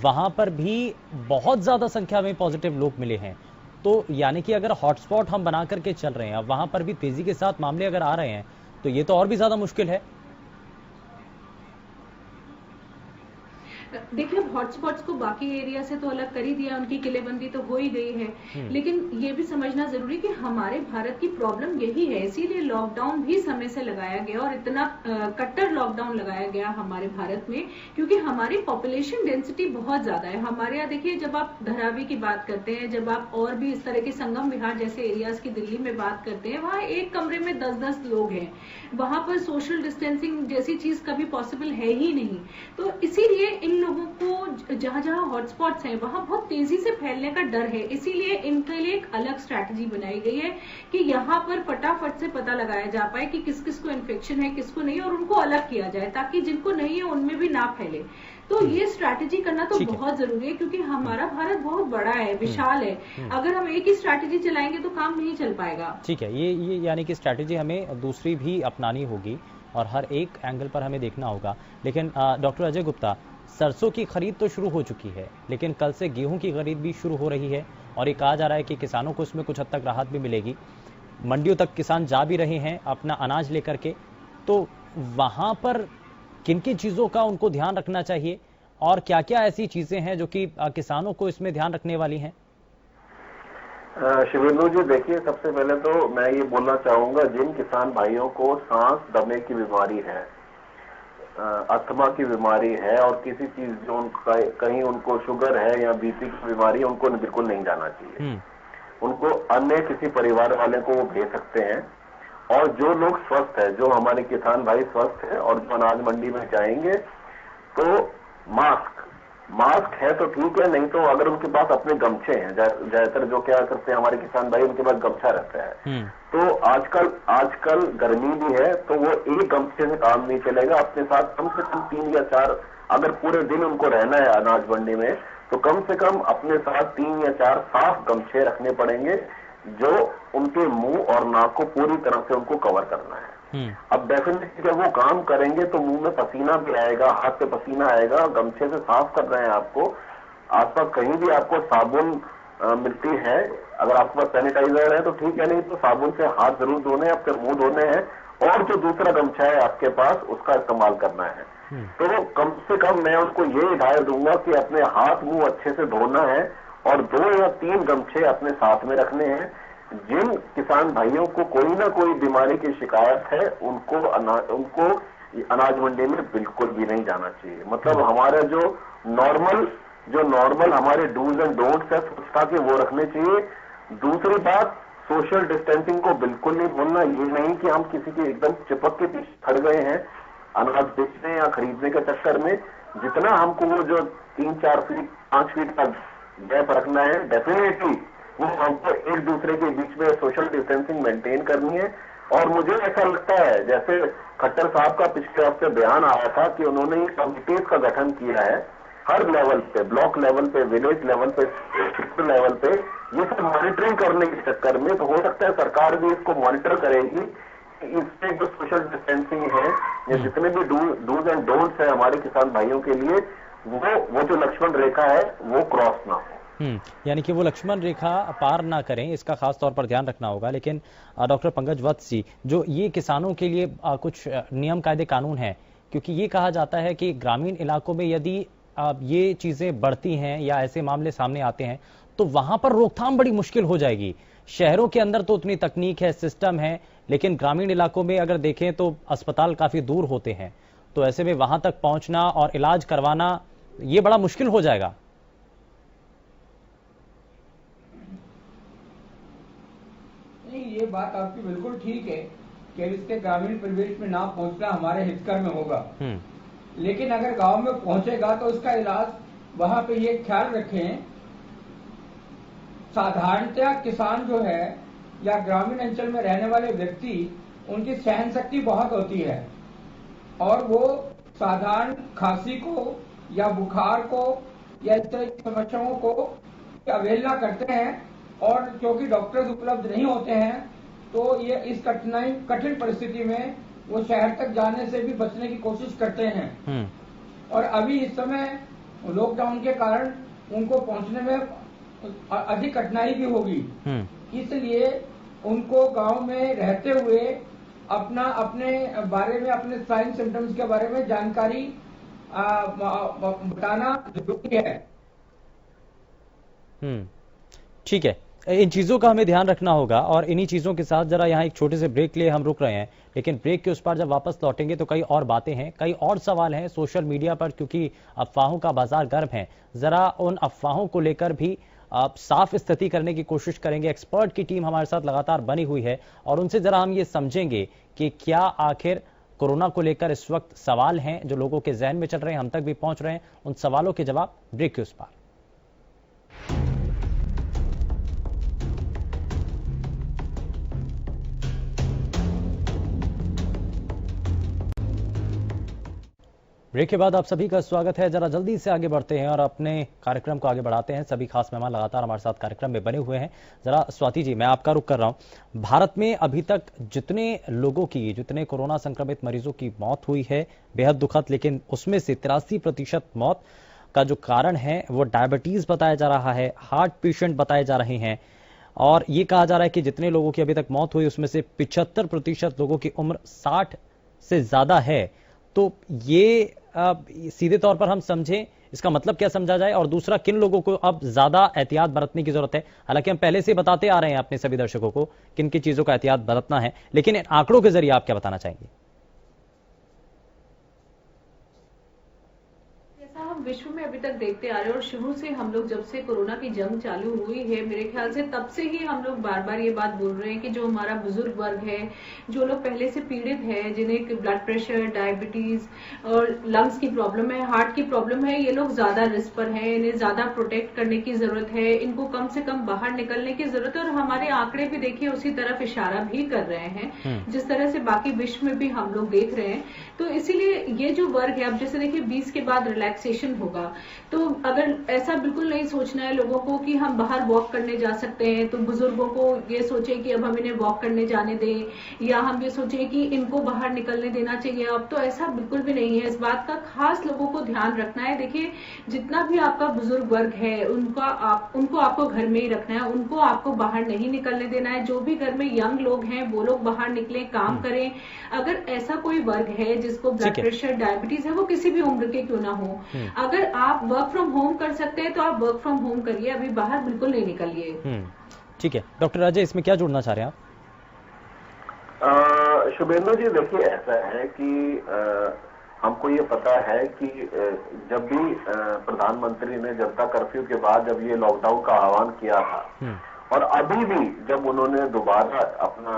वहां पर भी बहुत ज्यादा संख्या में पॉजिटिव लोग मिले हैं। तो यानी कि अगर हॉटस्पॉट हम बना करके चल रहे हैं, वहां पर भी तेजी के साथ मामले अगर आ रहे हैं, तो ये तो और भी ज्यादा मुश्किल है। देखिए, अब हॉटस्पॉट्स को बाकी एरिया से तो अलग कर ही दिया, उनकी किलेबंदी तो हो ही गई है, लेकिन ये भी समझना जरूरी कि हमारे भारत की प्रॉब्लम यही है, इसीलिए लॉकडाउन भी समय से लगाया गया और इतना कट्टर लॉकडाउन लगाया गया हमारे भारत में, क्योंकि हमारी पॉपुलेशन डेंसिटी बहुत ज्यादा है। हमारे यहाँ देखिए, जब आप धारावी की बात करते हैं, जब आप और भी इस तरह के संगम विहार जैसे एरियाज की दिल्ली में बात करते हैं, वहाँ एक कमरे में 10-10 लोग हैं, वहां पर सोशल डिस्टेंसिंग जैसी चीज कभी पॉसिबल है ही नहीं। तो इसीलिए इन लोगों को जहां जहां हॉटस्पॉट्स हैं वहां बहुत तेजी से फैलने का डर है, इसीलिए इनके लिए एक अलग स्ट्रैटेजी बनाई गई है कि यहाँ पर फटाफट से पता लगाया जा पाए कि किस किस को इन्फेक्शन है, किसको नहीं, और उनको अलग किया जाए ताकि जिनको नहीं है उनमें भी ना फैले। तो ये स्ट्रैटेजी करना तो बहुत जरूरी है, क्योंकि हमारा भारत बहुत बड़ा है, विशाल है, अगर हम एक ही स्ट्रैटेजी चलाएंगे तो काम नहीं चल पाएगा। ठीक है, ये यानी कि स्ट्रैटेजी हमें दूसरी भी अपनानी होगी और हर एक एंगल पर हमें देखना होगा। लेकिन डॉक्टर अजय गुप्ता, सरसों की खरीद तो शुरू हो चुकी है, लेकिन कल से गेहूं की खरीद भी शुरू हो रही है और ये कहा जा रहा है कि किसानों को इसमें कुछ हद तक राहत भी मिलेगी। मंडियों तक किसान जा भी रहे हैं अपना अनाज लेकर के, तो वहां पर किन किन चीजों का उनको ध्यान रखना चाहिए और क्या क्या ऐसी चीजें हैं जो कि किसानों को इसमें ध्यान रखने वाली हैं? शिवेंदु जी, देखिए, सबसे पहले तो मैं ये बोलना चाहूंगा, जिन किसान भाइयों को सांस दमे की बीमारी है, अस्थमा की बीमारी है और किसी चीज जो उनका कहीं उनको शुगर है या बीपी की बीमारी है, उनको बिल्कुल नहीं जाना चाहिए। उनको अन्य किसी परिवार वाले को वो भेज सकते हैं। और जो लोग स्वस्थ है, जो हमारे किसान भाई स्वस्थ है और जो अनाज मंडी में जाएंगे, तो मास्क है तो ठीक है, नहीं तो अगर उनके पास अपने गमछे हैं, ज्यादातर जो क्या करते हैं हमारे किसान भाई, उनके पास गमछा रहता है, तो आजकल गर्मी भी है, तो वो एक गमछे से काम नहीं चलेगा, अपने साथ कम से कम 3 या 4, अगर पूरे दिन उनको रहना है अनाज मंडी में, तो कम से कम अपने साथ 3 या 4 साफ गमछे रखने पड़ेंगे, जो उनके मुंह और नाक को पूरी तरह से उनको कवर करना है। अब डेफिनेटली जब वो काम करेंगे तो मुंह में पसीना भी आएगा, हाथ पे पसीना आएगा, गमछे से साफ कर रहे हैं आपको। आसपास कहीं भी आपको साबुन मिलती है, अगर आपके पास सैनिटाइजर है तो ठीक है, नहीं तो साबुन से हाथ जरूर धोने हैं, आपके मुंह धोने हैं, और जो दूसरा गमछा है आपके पास उसका इस्तेमाल करना है। तो कम से कम मैं उनको ये हिदायत दूंगा कि अपने हाथ मुंह अच्छे से धोना है और 2 या 3 गमछे अपने साथ में रखने हैं। जिन किसान भाइयों को कोई ना कोई बीमारी की शिकायत है, उनको अनाज मंडी में बिल्कुल भी नहीं जाना चाहिए। मतलब हमारा जो नॉर्मल हमारे डूज एंड डोंट्स है, स्वच्छता के, वो रखने चाहिए। दूसरी बात, सोशल डिस्टेंसिंग को बिल्कुल नहीं भूलना। ये नहीं कि हम किसी के एकदम चिपक के पीछे खड़ गए हैं अनाज बेचने या खरीदने के चक्कर में। जितना हमको वो जो 3-4 फीट 5 फीट का गैप रखना है, डेफिनेटली वो हमको एक दूसरे के बीच में सोशल डिस्टेंसिंग मेंटेन करनी है। और मुझे ऐसा लगता है, जैसे खट्टर साहब का पिछले हफ्ते बयान आया था कि उन्होंने कमिटीज का गठन किया है हर लेवल पे, ब्लॉक लेवल पे, विलेज लेवल पे, सेक्टर लेवल पे, ये सब मॉनिटरिंग करने के चक्कर में, तो हो सकता है सरकार भी इसको मॉनिटर करेगी। इससे जो सोशल डिस्टेंसिंग है, या जितने भी डूज एंड डोंट्स है हमारे किसान भाइयों के लिए, वो जो लक्ष्मण रेखा है वो क्रॉस ना हो। यानी कि वो लक्ष्मण रेखा पार ना करें, इसका खास तौर पर ध्यान रखना होगा। लेकिन डॉक्टर पंकज वत्स जी, जो ये किसानों के लिए कुछ नियम कायदे कानून है, क्योंकि ये कहा जाता है कि ग्रामीण इलाकों में यदि ये चीजें बढ़ती हैं या ऐसे मामले सामने आते हैं तो वहां पर रोकथाम बड़ी मुश्किल हो जाएगी। शहरों के अंदर तो उतनी तकनीक है, सिस्टम है, लेकिन ग्रामीण इलाकों में अगर देखें तो अस्पताल काफी दूर होते हैं, तो ऐसे में वहां तक पहुंचना और इलाज करवाना ये बड़ा मुश्किल हो जाएगा। ये बात आपकी बिल्कुल ठीक है कि इसके ग्रामीण परिवेश में ना पहुंचना हमारे हितकर में होगा, लेकिन अगर गांव में पहुंचेगा तो उसका इलाज वहां पे ये ख्याल रखें, साधारणतया किसान जो है या ग्रामीण अंचल में रहने वाले व्यक्ति, उनकी सहन शक्ति बहुत होती है और वो साधारण खांसी को या बुखार को या इस तरह की समस्याओं को अवहेलना करते हैं, और क्योंकि डॉक्टर्स उपलब्ध नहीं होते हैं तो ये इस कठिन परिस्थिति में वो शहर तक जाने से भी बचने की कोशिश करते हैं। और अभी इस समय लॉकडाउन के कारण उनको पहुंचने में अधिक कठिनाई भी होगी, इसलिए उनको गांव में रहते हुए अपने बारे में, अपने साइन सिम्टम्स के बारे में जानकारी बताना जरूरी है। ठीक है, इन चीजों का हमें ध्यान रखना होगा और इन्हीं चीजों के साथ जरा यहाँ एक छोटे से ब्रेक लिए हम रुक रहे हैं, लेकिन ब्रेक के उस पार जब वापस लौटेंगे तो कई और बातें हैं, कई और सवाल हैं सोशल मीडिया पर, क्योंकि अफवाहों का बाजार गर्म है। जरा उन अफवाहों को लेकर भी साफ स्थिति करने की कोशिश करेंगे। एक्सपर्ट की टीम हमारे साथ लगातार बनी हुई है और उनसे जरा हम ये समझेंगे कि क्या आखिर कोरोना को लेकर इस वक्त सवाल हैं जो लोगों के जहन में चल रहे हैं, हम तक भी पहुंच रहे हैं। उन सवालों के जवाब ब्रेक के उस पार। ब्रेक के बाद आप सभी का स्वागत है। जरा जल्दी से आगे बढ़ते हैं और अपने कार्यक्रम को आगे बढ़ाते हैं। सभी खास मेहमान लगातार हमारे साथ कार्यक्रम में बने हुए हैं। जरा स्वाति जी, मैं आपका रुख कर रहा हूं। भारत में अभी तक जितने कोरोना संक्रमित मरीजों की मौत हुई है, बेहद दुखद, लेकिन उसमें से 83% मौत का जो कारण है वो डायबिटीज बताया जा रहा है, हार्ट पेशेंट बताए जा रहे हैं और ये कहा जा रहा है कि जितने लोगों की अभी तक मौत हुई उसमें से 75% लोगों की उम्र 60 से ज्यादा है। तो ये सीधे तौर पर हम समझें, इसका मतलब क्या समझा जाए? और दूसरा, किन लोगों को अब ज्यादा एहतियात बरतने की जरूरत है? हालांकि हम पहले से बताते आ रहे हैं अपने सभी दर्शकों को किन किन चीजों का एहतियात बरतना है, लेकिन इन आंकड़ों के जरिए आप क्या बताना चाहेंगे? हम विश्व में अभी तक देखते आ रहे हैं और शुरू से हम लोग जब से कोरोना की जंग चालू हुई है, मेरे ख्याल से तब से ही हम लोग बार बार ये बात बोल रहे हैं कि जो हमारा बुजुर्ग वर्ग है, जो लोग पहले से पीड़ित है, जिन्हें ब्लड प्रेशर, डायबिटीज और लंग्स की प्रॉब्लम है, हार्ट की प्रॉब्लम है, ये लोग ज्यादा रिस्क पर है, इन्हें ज्यादा प्रोटेक्ट करने की जरूरत है, इनको कम से कम बाहर निकलने की जरूरत है। और हमारे आंकड़े भी देखिए उसी तरफ इशारा भी कर रहे हैं, जिस तरह से बाकी विश्व में भी हम लोग देख रहे हैं। तो इसीलिए ये जो वर्ग है, अब जैसे देखिए 20 के बाद रिलैक्सेशन होगा, तो अगर ऐसा बिल्कुल नहीं सोचना है लोगों को कि हम बाहर वॉक करने जा सकते हैं, तो बुजुर्गों को ये सोचे कि अब हम इन्हें वॉक करने जाने दें, या हम ये सोचे कि इनको बाहर निकलने देना चाहिए। अब तो ऐसा बिल्कुल भी नहीं है। इस बात का खास लोगों को ध्यान रखना है। देखिए, जितना भी आपका बुजुर्ग वर्ग है उनको आपको घर में ही रखना है, उनको आपको बाहर नहीं निकलने देना है। जो भी घर में यंग लोग हैं वो लोग बाहर निकले, काम करें। अगर ऐसा कोई वर्ग है जिसको ब्लड प्रेशर, डायबिटीज है, वो किसी भी उम्र के क्यों ना हो, अगर आप वर्क फ्रॉम होम कर सकते हैं तो आप वर्क फ्रॉम होम करिए, अभी बाहर बिल्कुल नहीं निकलिए। ठीक है, डॉक्टर अजय, इसमें क्या जोड़ना चाह रहे हैं आप? शुभेंदु जी, देखिए ऐसा है कि हमको ये पता है कि जब भी प्रधानमंत्री ने जनता कर्फ्यू के बाद जब ये लॉकडाउन का आह्वान किया था और अभी भी जब उन्होंने दोबारा अपना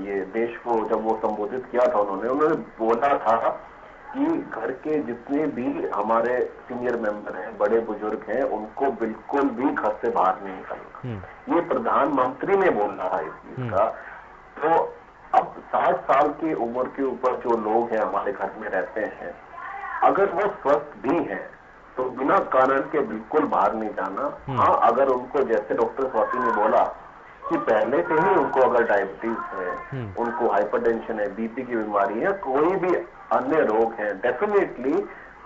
ये देश को जब वो संबोधित किया था, उन्होंने बोला था कि घर के जितने भी हमारे सीनियर मेंबर हैं, बड़े बुजुर्ग हैं, उनको बिल्कुल भी घर से बाहर नहीं निकलना। ये प्रधानमंत्री ने बोला है इस चीज का। तो अब 60 साल की उम्र के ऊपर जो लोग हैं हमारे घर में रहते हैं, अगर वो स्वस्थ भी हैं तो बिना कारण के बिल्कुल बाहर नहीं जाना। हाँ, अगर उनको जैसे डॉक्टर स्वाति ने बोला कि पहले से ही उनको अगर डायबिटीज है, उनको हाइपरटेंशन है, बीपी की बीमारी है, कोई भी अन्य रोग है, डेफिनेटली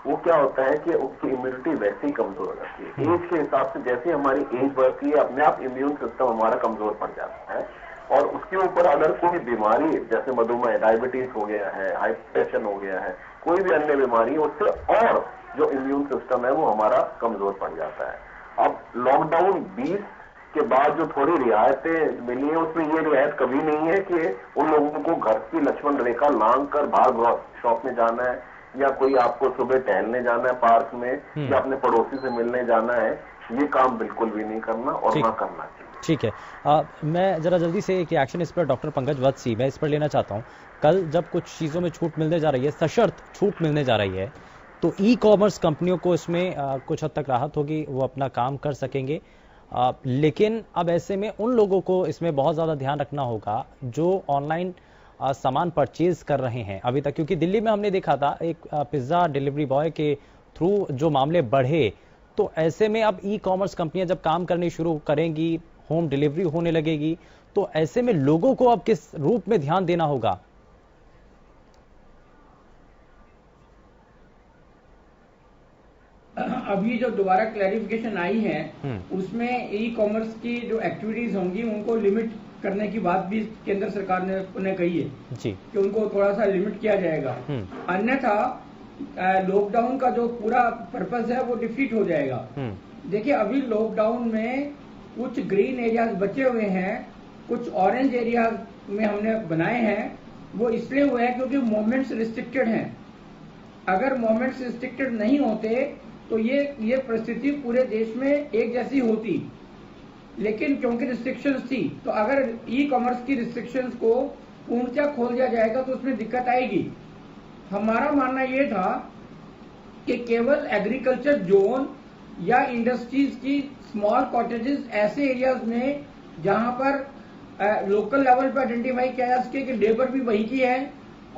वो क्या होता है कि उसकी इम्यूनिटी वैसे ही कमजोर हो जाती है। एज के हिसाब से जैसे हमारी एज बढ़ती है, अपने आप इम्यून सिस्टम हमारा कमजोर पड़ जाता है। और उसके ऊपर अगर कोई बीमारी जैसे मधुमेह, डायबिटीज हो गया है, हाइपरटेंशन हो गया है, कोई भी अन्य बीमारी है, उससे और जो इम्यून सिस्टम है वो हमारा कमजोर पड़ जाता है। अब लॉकडाउन 20 के बाद जो थोड़ी रियायतें मिली है, उसमें ये रियायत कभी नहीं है कि उन लोगों को घर की लक्ष्मण रेखा लांग कर बाहर शॉप में जाना है, या कोई आपको सुबह टहलने जाना है पार्क में, या अपने पड़ोसी से मिलने जाना है। ये काम बिल्कुल भी नहीं करना और ना करना चाहिए। ठीक है, मैं जरा जल्दी से एक रिएक्शन इस पर डॉक्टर पंकज वत्सी, मैं इस पर लेना चाहता हूँ। कल जब कुछ चीज़ों में छूट मिलने जा रही है, सशर्त छूट मिलने जा रही है, तो ई कॉमर्स कंपनियों को इसमें कुछ हद तक राहत होगी, वो अपना काम कर सकेंगे। लेकिन अब ऐसे में उन लोगों को इसमें बहुत ज़्यादा ध्यान रखना होगा जो ऑनलाइन सामान परचेज कर रहे हैं अभी तक, क्योंकि दिल्ली में हमने देखा था एक पिज्ज़ा डिलीवरी बॉय के थ्रू जो मामले बढ़े, तो ऐसे में अब ई कॉमर्स कंपनियां जब काम करनी शुरू करेंगी, होम डिलीवरी होने लगेगी, तो ऐसे में लोगों को अब किस रूप में ध्यान देना होगा? अभी जो दोबारा क्लैरिफिकेशन आई है उसमें ई कॉमर्स की जो एक्टिविटीज होंगी उनको लिमिट करने की बात भी केंद्र सरकार ने कही है जी, कि उनको थोड़ा सा लिमिट किया जाएगा। अन्यथा लॉकडाउन का जो पूरा पर्पस है वो डिफीट हो जाएगा। देखिए अभी लॉकडाउन में कुछ ग्रीन एरियाज बचे हुए हैं, कुछ ऑरेंज एरियाज में हमने बनाए हैं। वो इसलिए हुए हैं क्योंकि मोमेंट्स रिस्ट्रिक्टेड हैं। अगर मोमेंट्स रिस्ट्रिक्टेड नहीं होते तो ये परिस्थिति पूरे देश में एक जैसी होती, लेकिन क्योंकि रिस्ट्रिक्शंस थी, तो अगर ई कॉमर्स की रिस्ट्रिक्शंस को पूर्णतः खोल दिया जाएगा तो उसमें दिक्कत आएगी। हमारा मानना ये था कि केवल एग्रीकल्चर जोन या इंडस्ट्रीज की स्मॉल कॉटेजेस ऐसे एरियाज में जहां पर लोकल लेवल पर आइडेंटिफाई किया जा सके कि लेबर भी वही की है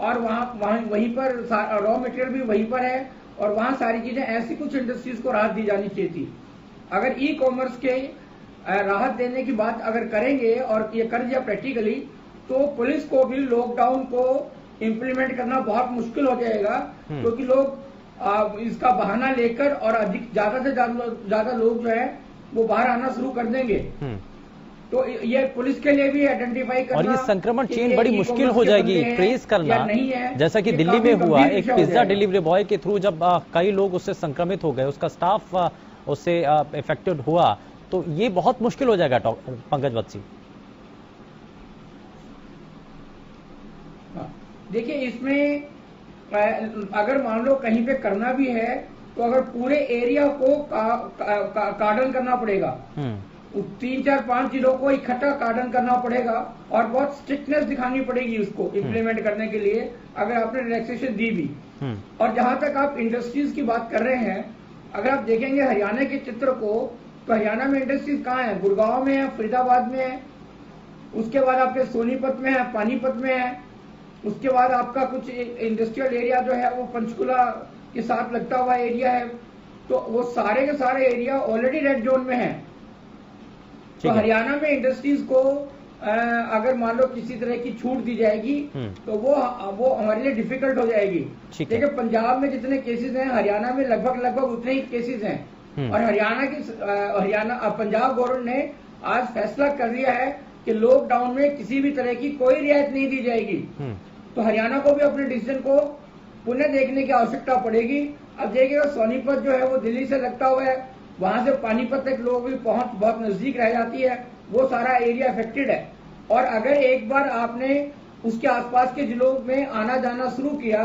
और वहीं पर रॉ मटेरियल भी वहीं पर है और वहां सारी चीजें, ऐसी कुछ इंडस्ट्रीज को राहत दी जानी चाहिए थी। अगर ई कॉमर्स के राहत देने की बात अगर करेंगे और ये कर दिया प्रैक्टिकली, तो पुलिस को भी लॉकडाउन को इम्प्लीमेंट करना बहुत मुश्किल हो जाएगा, क्योंकि लोग इसका बहाना लेकर और अधिक ज्यादा से ज्यादा लोग जो है वो बाहर आना शुरू कर देंगे। तो ये पुलिस के लिए भी आइडेंटिफाई करना और ये संक्रमण चेन बड़ी मुश्किल हो जाएगी ट्रेस करना, नहीं है, जैसा कि दिल्ली में हुआ एक पिज्जा डिलीवरी बॉय के थ्रू जब कई लोग उससे संक्रमित हो गए, उसका स्टाफ उससे इफेक्टेड हुआ, तो ये बहुत मुश्किल हो जाएगा पंकज वत्सी। देखिए इसमें अगर मान लो कहीं पे करना भी है तो अगर पूरे एरिया को कार्डन करना पड़ेगा, 3, 4, 5 जिलों को इकट्ठा कार्डन करना पड़ेगा और बहुत स्ट्रिक्टनेस दिखानी पड़ेगी उसको इम्प्लीमेंट करने के लिए, अगर आपने रिलैक्सेशन दी भी। और जहां तक आप इंडस्ट्रीज की बात कर रहे हैं, अगर आप देखेंगे हरियाणा के चित्र को, तो हरियाणा में इंडस्ट्रीज कहाँ है? गुड़गांव में है, फरीदाबाद में है, उसके बाद आपके सोनीपत में है, पानीपत में है, उसके बाद आपका कुछ इंडस्ट्रियल एरिया जो है वो पंचकुला के साथ लगता हुआ एरिया है। तो वो सारे के सारे एरिया ऑलरेडी रेड जोन में है। तो हरियाणा में इंडस्ट्रीज को अगर मान लो किसी तरह की छूट दी जाएगी तो वो हमारे लिए डिफिकल्ट हो जाएगी। देखिए पंजाब में जितने केसेस हैं, हरियाणा में लगभग उतने ही केसेस हैं। और पंजाब गवर्नमेंट ने आज फैसला कर दिया है कि लॉकडाउन में किसी भी तरह की कोई रियायत नहीं दी जाएगी। तो हरियाणा को भी अपने डिसीजन को पुनः देखने की आवश्यकता पड़ेगी। अब देखिएगा सोनीपत जो है वो दिल्ली से लगता हुआ है, वहां से पानीपत तक लोगों की पहुंच बहुत नजदीक रह जाती है, वो सारा एरिया अफेक्टेड है। और अगर एक बार आपने उसके आसपास के जिलों में आना जाना शुरू किया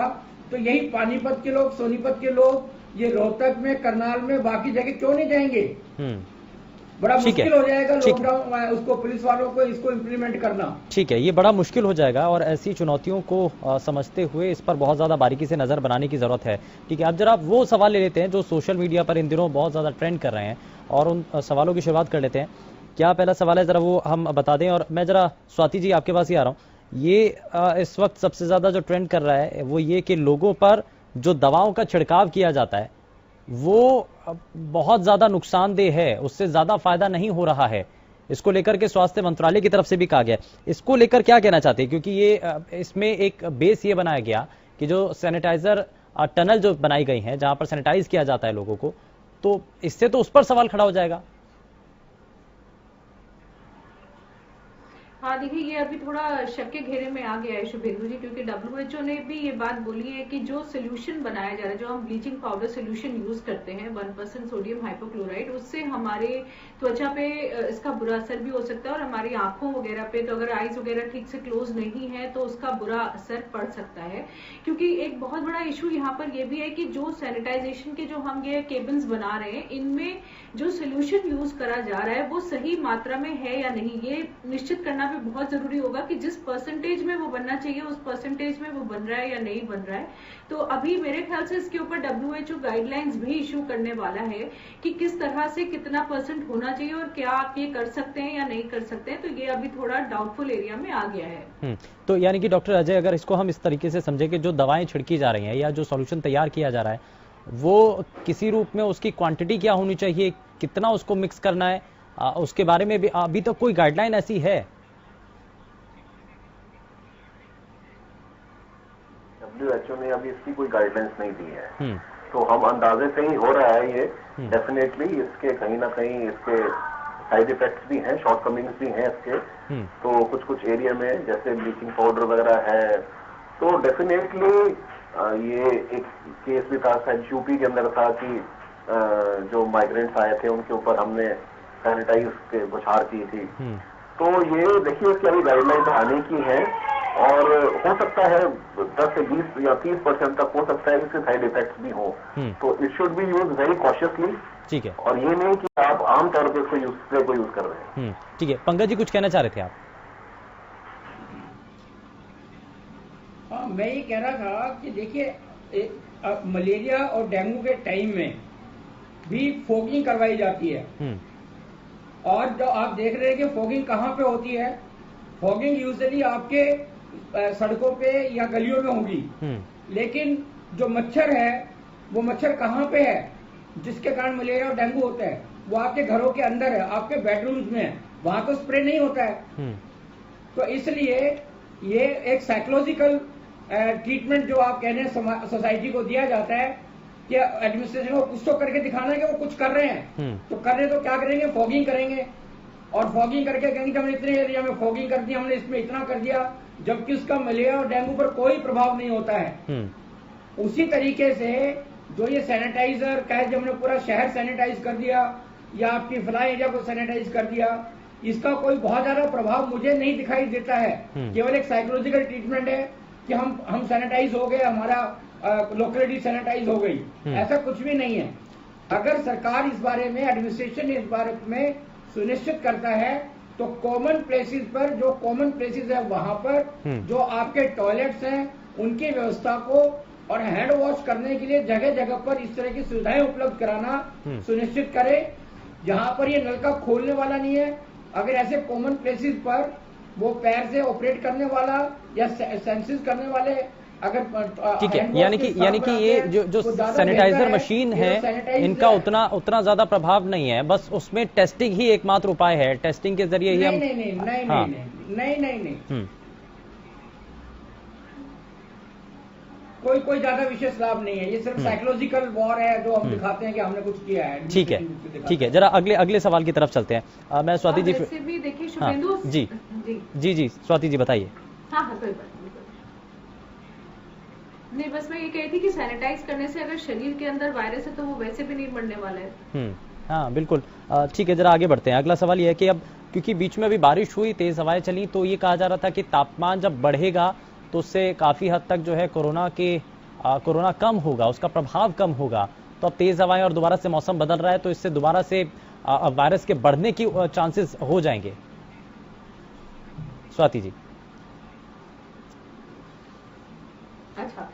तो यही पानीपत के लोग, सोनीपत के लोग ये रोहतक में, करनाल में, बाकी जगह क्यों नहीं जाएंगे? बड़ा मुश्किल हो जाएगा लॉकडाउन उसको पुलिस वालों को इसको इम्प्लीमेंट करना। ठीक है, ये बड़ा मुश्किल हो जाएगा और ऐसी चुनौतियों को समझते हुए इस पर बहुत ज्यादा बारीकी से नजर बनाने की जरूरत है। ठीक है, अब जरा वो सवाल ले लेते हैं जो सोशल मीडिया पर इन दिनों बहुत ज्यादा ट्रेंड कर रहे हैं और उन सवालों की शुरुआत कर लेते हैं। क्या पहला सवाल है, जरा वो हम बता दें। और मैं जरा स्वाति जी आपके पास ही आ रहा हूँ। ये इस वक्त सबसे ज्यादा जो ट्रेंड कर रहा है वो ये कि लोगों पर जो दवाओं का छिड़काव किया जाता है वो बहुत ज्यादा नुकसानदेह है, उससे ज्यादा फायदा नहीं हो रहा है। इसको लेकर के स्वास्थ्य मंत्रालय की तरफ से भी कहा गया। इसको लेकर क्या कहना चाहते हैं? क्योंकि ये इसमें एक बेस ये बनाया गया कि जो सैनिटाइजर टनल जो बनाई गई हैं जहां पर सैनिटाइज किया जाता है लोगों को, तो इससे तो उस पर सवाल खड़ा हो जाएगा। हाँ देखिए, ये अभी थोड़ा शक के घेरे में आ गया है शुभेंदु जी, क्योंकि WHO ने भी ये बात बोली है कि जो सोल्यूशन बनाया जा रहा है, जो हम ब्लीचिंग पाउडर सोल्यूशन यूज करते हैं 1% सोडियम हाइपोक्लोराइड, उससे हमारे त्वचा पे इसका बुरा असर भी हो सकता है और हमारी आंखों वगैरह पे, तो अगर आईज वगैरह ठीक से क्लोज नहीं है तो उसका बुरा असर पड़ सकता है। क्योंकि एक बहुत बड़ा इशू यहाँ पर ये भी है कि जो सैनिटाइजेशन के जो हम ये केबिन्स बना रहे हैं, इनमें जो सोल्यूशन यूज करा जा रहा है वो सही मात्रा में है या नहीं, ये निश्चित करना भी बहुत जरूरी होगा कि जिस परसेंटेज में वो बनना चाहिए उस परसेंटेज में वो बन रहा है या नहीं बन रहा है। तो अभी मेरे ख्याल से इसके ऊपर WHO गाइडलाइंस भी इशू करने वाला है कि किस तरह से कितना % होना चाहिए और क्या आप ये कर सकते हैं या नहीं कर सकते हैं। तो ये अभी थोड़ा डाउटफुल एरिया में आ गया है। तो यानी कि डॉक्टर अजय, अगर इसको हम इस तरीके से समझे कि जो दवाएं छिड़की जा रही हैं या जो सॉल्यूशन तैयार किया जा रहा है वो किसी रूप में उसकी क्वांटिटी क्या होनी चाहिए, कितना उसको मिक्स करना है, उसके बारे में भी अभी तक कोई गाइडलाइन ऐसी है? WHO ने अभी इसकी कोई गाइडलाइंस नहीं दी है, तो हम अंदाजे से ही हो रहा है ये। डेफिनेटली इसके कहीं ना कहीं इसके साइड इफेक्ट्स भी हैं, शॉर्टकमिंग्स भी हैं इसके। तो कुछ एरिया में जैसे ब्लीचिंग पाउडर वगैरह है, तो डेफिनेटली ये एक केस भी था शायद यूपी के अंदर था कि जो माइग्रेंट्स आए थे उनके ऊपर हमने सैनिटाइज के बौछार की थी। तो ये देखिए इसकी अभी गाइडलाइंस आने की है और हो सकता है 10 से 20 या 30% तक हो सकता है इसके साइड इफेक्ट्स भी हो। तो it should be use very cautiously. ठीक है। और ये नहीं कि आप आमतौर पर इसको यूज कर रहे हैं। ठीक है, पंकज जी कुछ कहना चाह रहे थे आप? हाँ, मैं ये कह रहा था कि देखिए मलेरिया और डेंगू के टाइम में भी फॉगिंग करवाई जाती है और जो आप देख रहे हैं कि फॉगिंग कहाँ पे होती है, फॉगिंग यूजुअली आपके सड़कों पे या गलियों में होगी। लेकिन जो मच्छर है वो मच्छर कहाँ पे है जिसके कारण मलेरिया और डेंगू होता है? वो आपके घरों के अंदर है, आपके बेडरूम्स में है, वहां तो स्प्रे नहीं होता है। तो इसलिए ये एक साइकोलॉजिकल ट्रीटमेंट जो आप कह रहे हैं सोसाइटी को दिया जाता है कि एडमिनिस्ट्रेशन को कुछ तो करके दिखाना है कि वो कुछ कर रहे हैं। तो कर रहे तो क्या करेंगे? फॉगिंग करेंगे और फॉगिंग करके कहेंगे कि हमने इतने एरिया में फॉगिंग कर दिया, हमने इसमें इतना कर दिया, जबकि उसका मलेरिया और डेंगू पर कोई प्रभाव नहीं होता है। उसी तरीके से जो ये सैनिटाइजर कहे जब हमने पूरा शहर सैनिटाइज कर दिया या आपकी फ्लाई एरिया को सैनिटाइज कर दिया, इसका कोई बहुत ज्यादा प्रभाव मुझे नहीं दिखाई देता है। केवल एक साइकोलॉजिकल ट्रीटमेंट है कि हम सैनिटाइज हो गए, हमारा लोकेलिटी सैनिटाइज हो गई, ऐसा कुछ भी नहीं है। अगर सरकार इस बारे में, एडमिनिस्ट्रेशन इस बारे में सुनिश्चित करता है तो कॉमन प्लेसेस पर, जो कॉमन प्लेसेस है वहां पर जो आपके टॉयलेट्स हैं उनकी व्यवस्था को और हैंड वॉश करने के लिए जगह जगह पर इस तरह की सुविधाएं उपलब्ध कराना सुनिश्चित करे। जहां पर ये नलका खोलने वाला नहीं है, अगर ऐसे कॉमन प्लेसेस पर वो पैर से ऑपरेट करने वाला या सेंसिस करने वाले अगर ठीक है, यानी कि ये जो सैनिटाइजर मशीन है इनका उतना ज्यादा प्रभाव नहीं है, बस उसमें टेस्टिंग ही एकमात्र उपाय है। टेस्टिंग के जरिए ही हम नहीं कोई ज्यादा विशेष लाभ नहीं है। ये सिर्फ साइकोलॉजिकल वॉर है जो हम दिखाते हैं कि हमने कुछ किया है। ठीक है, जरा अगले सवाल की तरफ चलते हैं। मैं स्वाति जी भी देखिए शुभेंदु जी स्वाति जी बताइए। हाँ कोई बात नहीं, बस मैं ये कही थी कि सैनिटाइज करने से अगर शरीर के अंदर वायरस है तो वो वैसे भी नहीं बढ़ने वाला है। हाँ बिल्कुल। ठीक है, जरा आगे बढ़ते हैं। अगला सवाल ये है कि अब क्योंकि बीच में अभी बारिश हुई, तेज हवाएं चली, तो ये कहा जा रहा था कि तापमान जब बढ़ेगा तो उससे काफी हद तक जो है कोरोना कम होगा, उसका प्रभाव कम होगा। तो अब तेज हवाएं और दोबारा से मौसम बदल रहा है तो इससे दोबारा से वायरस के बढ़ने की चांसेस हो जाएंगे। स्वाति जी। अच्छा,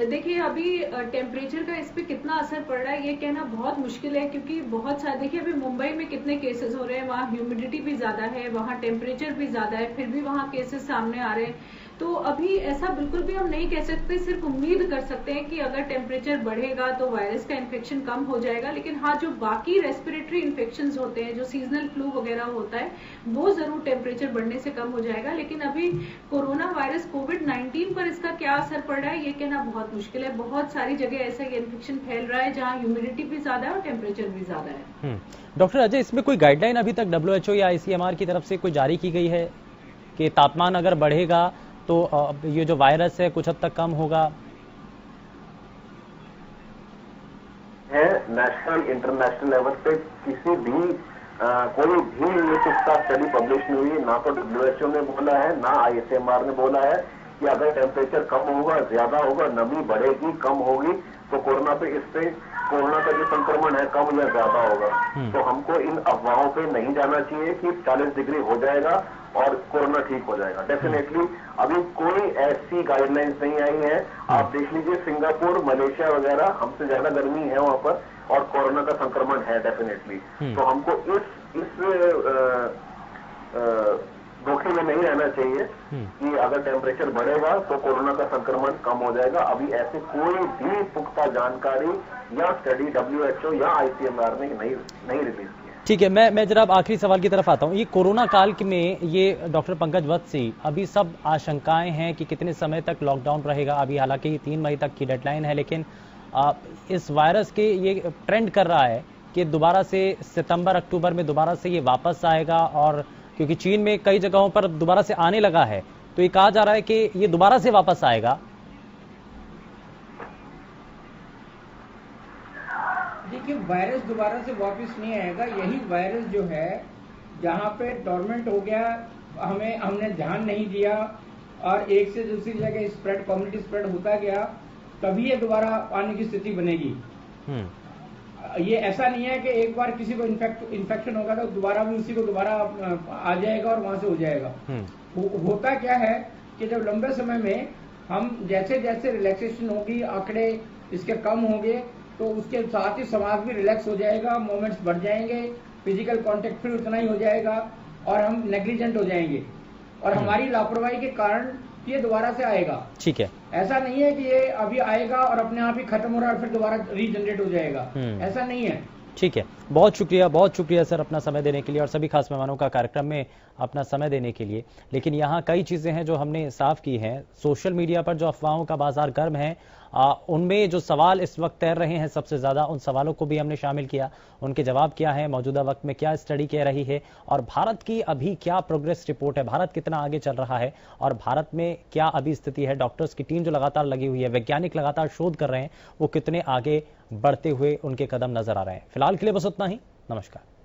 देखिए अभी टेम्परेचर का इस पे कितना असर पड़ रहा है ये कहना बहुत मुश्किल है, क्योंकि बहुत सारे देखिए अभी मुंबई में कितने केसेस हो रहे हैं, वहाँ ह्यूमिडिटी भी ज्यादा है, वहाँ टेम्परेचर भी ज्यादा है, फिर भी वहाँ केसेस सामने आ रहे हैं। तो अभी ऐसा बिल्कुल भी हम नहीं कह सकते, सिर्फ उम्मीद कर सकते हैं कि अगर टेम्परेचर बढ़ेगा तो वायरस का इन्फेक्शन कम हो जाएगा। लेकिन हाँ, जो बाकी रेस्पिरेटरी इन्फेक्शंस होते हैं, जो सीजनल फ्लू वगैरह होता है, वो जरूर टेम्परेचर बढ़ने से कम हो जाएगा। लेकिन अभी कोरोना वायरस कोविड-19 पर इसका क्या असर पड़ रहा है ये कहना बहुत मुश्किल है। बहुत सारी जगह ऐसा ये इन्फेक्शन फैल रहा है जहाँ ह्यूमिडिटी भी ज्यादा है और टेम्परेचर भी ज्यादा है। डॉक्टर अजय, इसमें कोई गाइडलाइन अभी तक WHO या ICMR की तरफ से कोई जारी की गई है कि तापमान अगर बढ़ेगा तो ये जो वायरस है कुछ हद तक कम होगा? है नेशनल इंटरनेशनल लेवल पे किसी भी कोई भी इसका स्टडी पब्लिश नहीं हुई, ना तो WHO ने बोला है ना ICMR ने बोला है कि अगर टेम्परेचर कम होगा, ज्यादा होगा, नमी बढ़ेगी, कम होगी तो कोरोना का जो संक्रमण है कम या ज्यादा होगा। तो हमको इन अफवाहों पे नहीं जाना चाहिए कि 40 डिग्री हो जाएगा और कोरोना ठीक हो जाएगा। डेफिनेटली अभी कोई ऐसी गाइडलाइंस नहीं आई है। आप देख लीजिए सिंगापुर, मलेशिया वगैरह, हमसे ज्यादा गर्मी है वहां पर और कोरोना का संक्रमण है डेफिनेटली। तो हमको इस धोखे में नहीं रहना चाहिए कि अगर टेम्परेचर बढ़ेगा तो कोरोना का संक्रमण कम हो जाएगा। अभी ऐसे कोई भी पुख्ता जानकारी या स्टडी WHO या ICMR ने नहीं रिलीज की है। ठीक है, मैं जरा आखिरी सवाल की तरफ आता हूँ। ये कोरोना काल में ये डॉक्टर पंकज वत्सी, अभी सब आशंकाएं हैं कि कितने समय तक लॉकडाउन रहेगा। अभी हालांकि 3 मई तक की डेडलाइन है, लेकिन इस वायरस के ये ट्रेंड कर रहा है कि दोबारा से सितंबर अक्टूबर में दोबारा से ये वापस आएगा, और क्योंकि चीन में कई जगहों पर दोबारा से आने लगा है तो ये कहा जा रहा है कि ये दोबारा से वापस आएगा। वायरस दोबारा से वापस नहीं आएगा। यही वायरस जो है जहाँ पे डोरमेंट हो गया, हमने ध्यान नहीं दिया और एक से दूसरी जगह स्प्रेड, कम्युनिटी स्प्रेड होता गया, तभी ये दोबारा आने की स्थिति बनेगी। ये ऐसा नहीं है कि एक बार किसी को इन्फेक्शन होगा तो दोबारा भी उसी को दोबारा आ जाएगा और वहां से हो जाएगा। होता क्या है कि जब लंबे समय में हम जैसे जैसे रिलैक्सेशन होगी, आंकड़े इसके कम होंगे, तो उसके साथ ही समाज भी रिलैक्स हो जाएगा, मूवमेंट्स बढ़ जाएंगे, फिजिकल कांटेक्ट फिर उतना ही हो जाएगा और हम नेग्लिजेंट हो जाएंगे और हमारी लापरवाही के कारण ये दोबारा से आएगा। ठीक है, ऐसा नहीं है कि ये अभी आएगा और अपने आप ही खत्म हो रहा है और फिर दोबारा रीजनरेट हो जाएगा, ऐसा नहीं है। ठीक है, बहुत शुक्रिया सर अपना समय देने के लिए और सभी खास मेहमानों का कार्यक्रम में अपना समय देने के लिए। लेकिन यहाँ कई चीजें हैं जो हमने साफ की हैं। सोशल मीडिया पर जो अफवाहों का बाजार गर्म है, उनमें जो सवाल इस वक्त तैर रहे हैं सबसे ज्यादा, उन सवालों को भी हमने शामिल किया, उनके जवाब क्या है, मौजूदा वक्त में क्या स्टडी कह रही है और भारत की अभी क्या प्रोग्रेस रिपोर्ट है, भारत कितना आगे चल रहा है और भारत में क्या अभी स्थिति है। डॉक्टर्स की टीम जो लगातार लगी हुई है, वैज्ञानिक लगातार शोध कर रहे हैं, वो कितने आगे बढ़ते हुए उनके कदम नजर आ रहे हैं। फिलहाल के लिए बस उतना ही। नमस्कार।